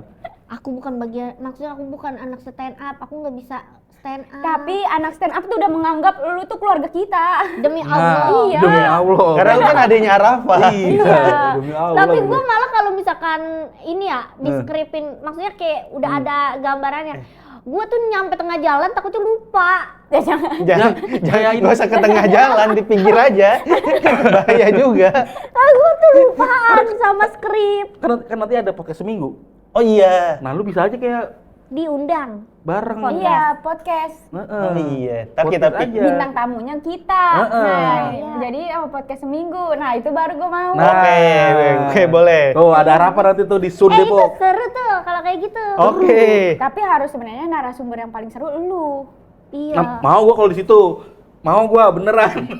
Aku bukan bagian, maksudnya aku bukan anak stand up, aku nggak bisa stand up. Tapi anak stand up tuh udah menganggap lu tuh keluarga kita. demi nah, Allah. Iya. demi Allah. Karena lu kan adanya Arafa. Iya, demi Allah. Tapi gitu. gue malah kalau misalkan ini ya di skripin, maksudnya kayak udah ada gambarannya. Gue tuh nyampe tengah jalan takutnya lupa. Ya jangan. Jangan, kayak ini. nggak usah ke tengah jalan, di pinggir aja. Bahaya juga. Gue tuh lupaan sama skrip. kan nanti ada podcast seminggu. Oh iya. Nah, lu bisa aja kayak Diundang. bareng. Iya, podcast. Heeh. Oh iya. Ntar kita Podcast aja. Bintang tamunya kita. Heeh. Nah, Iya. jadi podcast seminggu. Nah, itu baru gue mau. Nah. Oke, boleh. Tuh, ada harapan nanti tuh di Sun Itu Depok. seru tuh kalau kayak gitu. Oke. Tapi harus sebenarnya narasumber yang paling seru lu. Iya. Nah, mau gua kalau di situ. Mau gua beneran.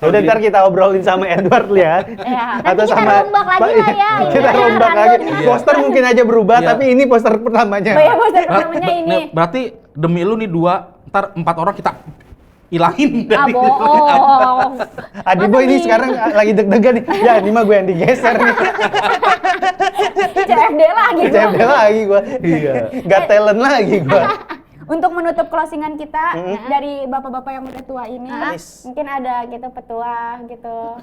Udah ntar kita obrolin sama Edward ya. Ya. Nanti kita rombak lagi lah ya. Kita Iya, rombak random lagi. ya. Poster mungkin aja berubah, Iya. tapi ini poster pertamanya. Oh ya, poster pertamanya ini. Nih, berarti demi lu nih 2, ntar 4 orang kita ilangin Ah, dari bohong. Adi Boy ini sekarang lagi deg-degan nih. Ya, ini mah gue yang digeser nih. CFD lagi gua. CFD lagi gue. Iya. Gak talent lagi gue. Untuk menutup closingan kita dari bapak-bapak yang udah tua ini, Nice. mungkin ada gitu petua gitu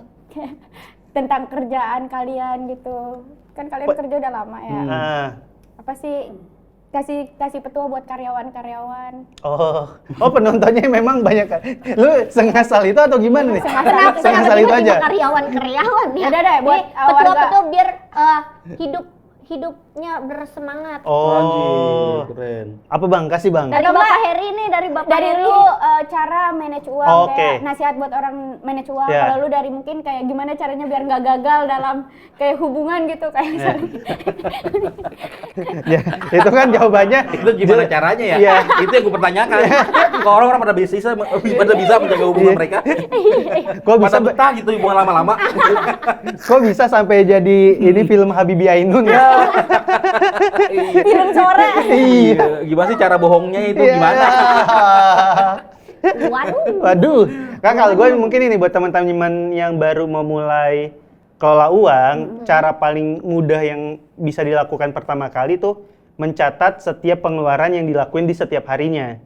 tentang kerjaan kalian gitu. Kan kalian kerja udah lama ya. Nah. Apa sih kasih petua buat karyawan-karyawan? Oh penontonnya memang banyak kan. Lu sengasal itu atau gimana nih? Sengasal itu tiba-tiba aja. karyawan ya? Udah deh, buat Nih, warga. petua-petua biar hidupnya bersemangat. Oh. Anjir, keren. Apa Bang? Kasih Bang. Dari Bapak Heri nih, dari Bapak Dari Heri. lu cara manage uang, Oke. kayak nasihat buat orang manage uang. Ya. Kalau lu dari mungkin kayak gimana caranya biar nggak gagal dalam kayak hubungan gitu kayak misalnya. Ya, itu kan jawabannya. Itu gimana caranya ya? Iya. Itu yang gue pertanyakan. Kalau orang-orang pada bisa menjaga hubungan mereka. Kok bisa Pada betah gitu hubungan lama-lama. kok bisa sampai jadi ini film Habibie Ainun ya? Film sore. Iya. Gimana sih cara bohongnya itu Iya. gimana? Waduh. Waduh, kalau gue mungkin ini buat teman-teman yang baru memulai kelola uang, cara paling mudah yang bisa dilakukan pertama kali tuh mencatat setiap pengeluaran yang dilakuin di setiap harinya.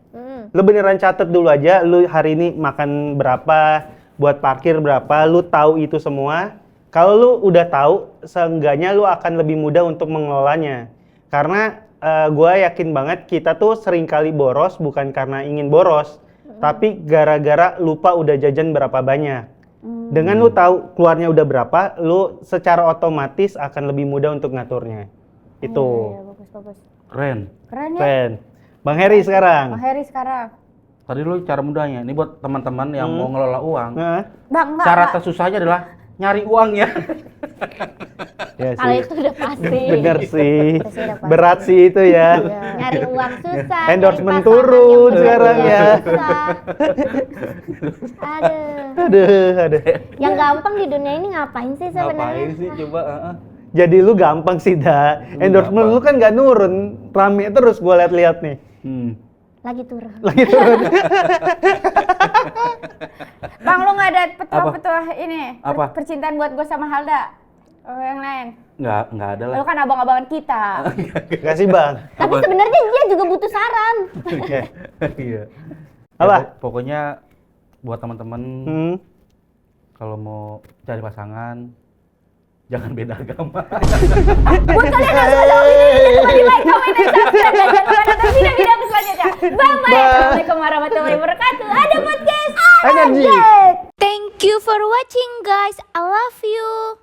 Lu beneran catat dulu aja, lu hari ini makan berapa, buat parkir berapa, lu tahu itu semua. Kalau lu udah tahu, seenggaknya lu akan lebih mudah untuk mengelolanya. Karena gue yakin banget kita tuh sering kali boros bukan karena ingin boros, tapi gara-gara lupa udah jajan berapa banyak. Dengan lu tahu keluarnya udah berapa, lu secara otomatis akan lebih mudah untuk ngaturnya. Itu. Iya, bagus. Keren. Keren ya. Keren. Bang Heri Bang sekarang. Heri sekarang. Tadi lu cara mudahnya. Ini buat teman-teman yang mau ngelola uang. Nah, Bang, enggak. Cara Pak. tersusahnya adalah nyari uangnya. ya Kalau sih. itu udah pasti. Bener sih. Itu sih udah pasti. Berat sih itu ya. Nyari uang susah. Endorsement nyari pasangan turun yang sekarang benar ya. susah. Aduh. Aduh. Yang gampang di dunia ini ngapain sih sebenarnya? Ngapain sih coba? Jadi lu gampang sih, Da. Endorsement lu kan nggak nurun. Rame terus gua lihat-lihat nih. Lagi turun. Lagi turun. Bang, lu nggak ada Apa? petua ini? Apa? Percintaan buat gue sama Halda. Oh, yang lain. Nggak ada lah. Lu kan abang-abangan kita. Kasih, Bang. Tapi sebenarnya dia juga butuh saran. Oke. Iya. Apa? Ya, pokoknya buat teman-teman kalau mau cari pasangan jangan beda agama. Buat kalian yang suka sama video ini, jangan lupa di like, comment, dan subscribe. Dan jangan lupa nonton video-video selanjutnya. Bye-bye. Assalamualaikum warahmatullahi wabarakatuh. Ada podcast Energi. Energi. Thank you for watching guys. I love you.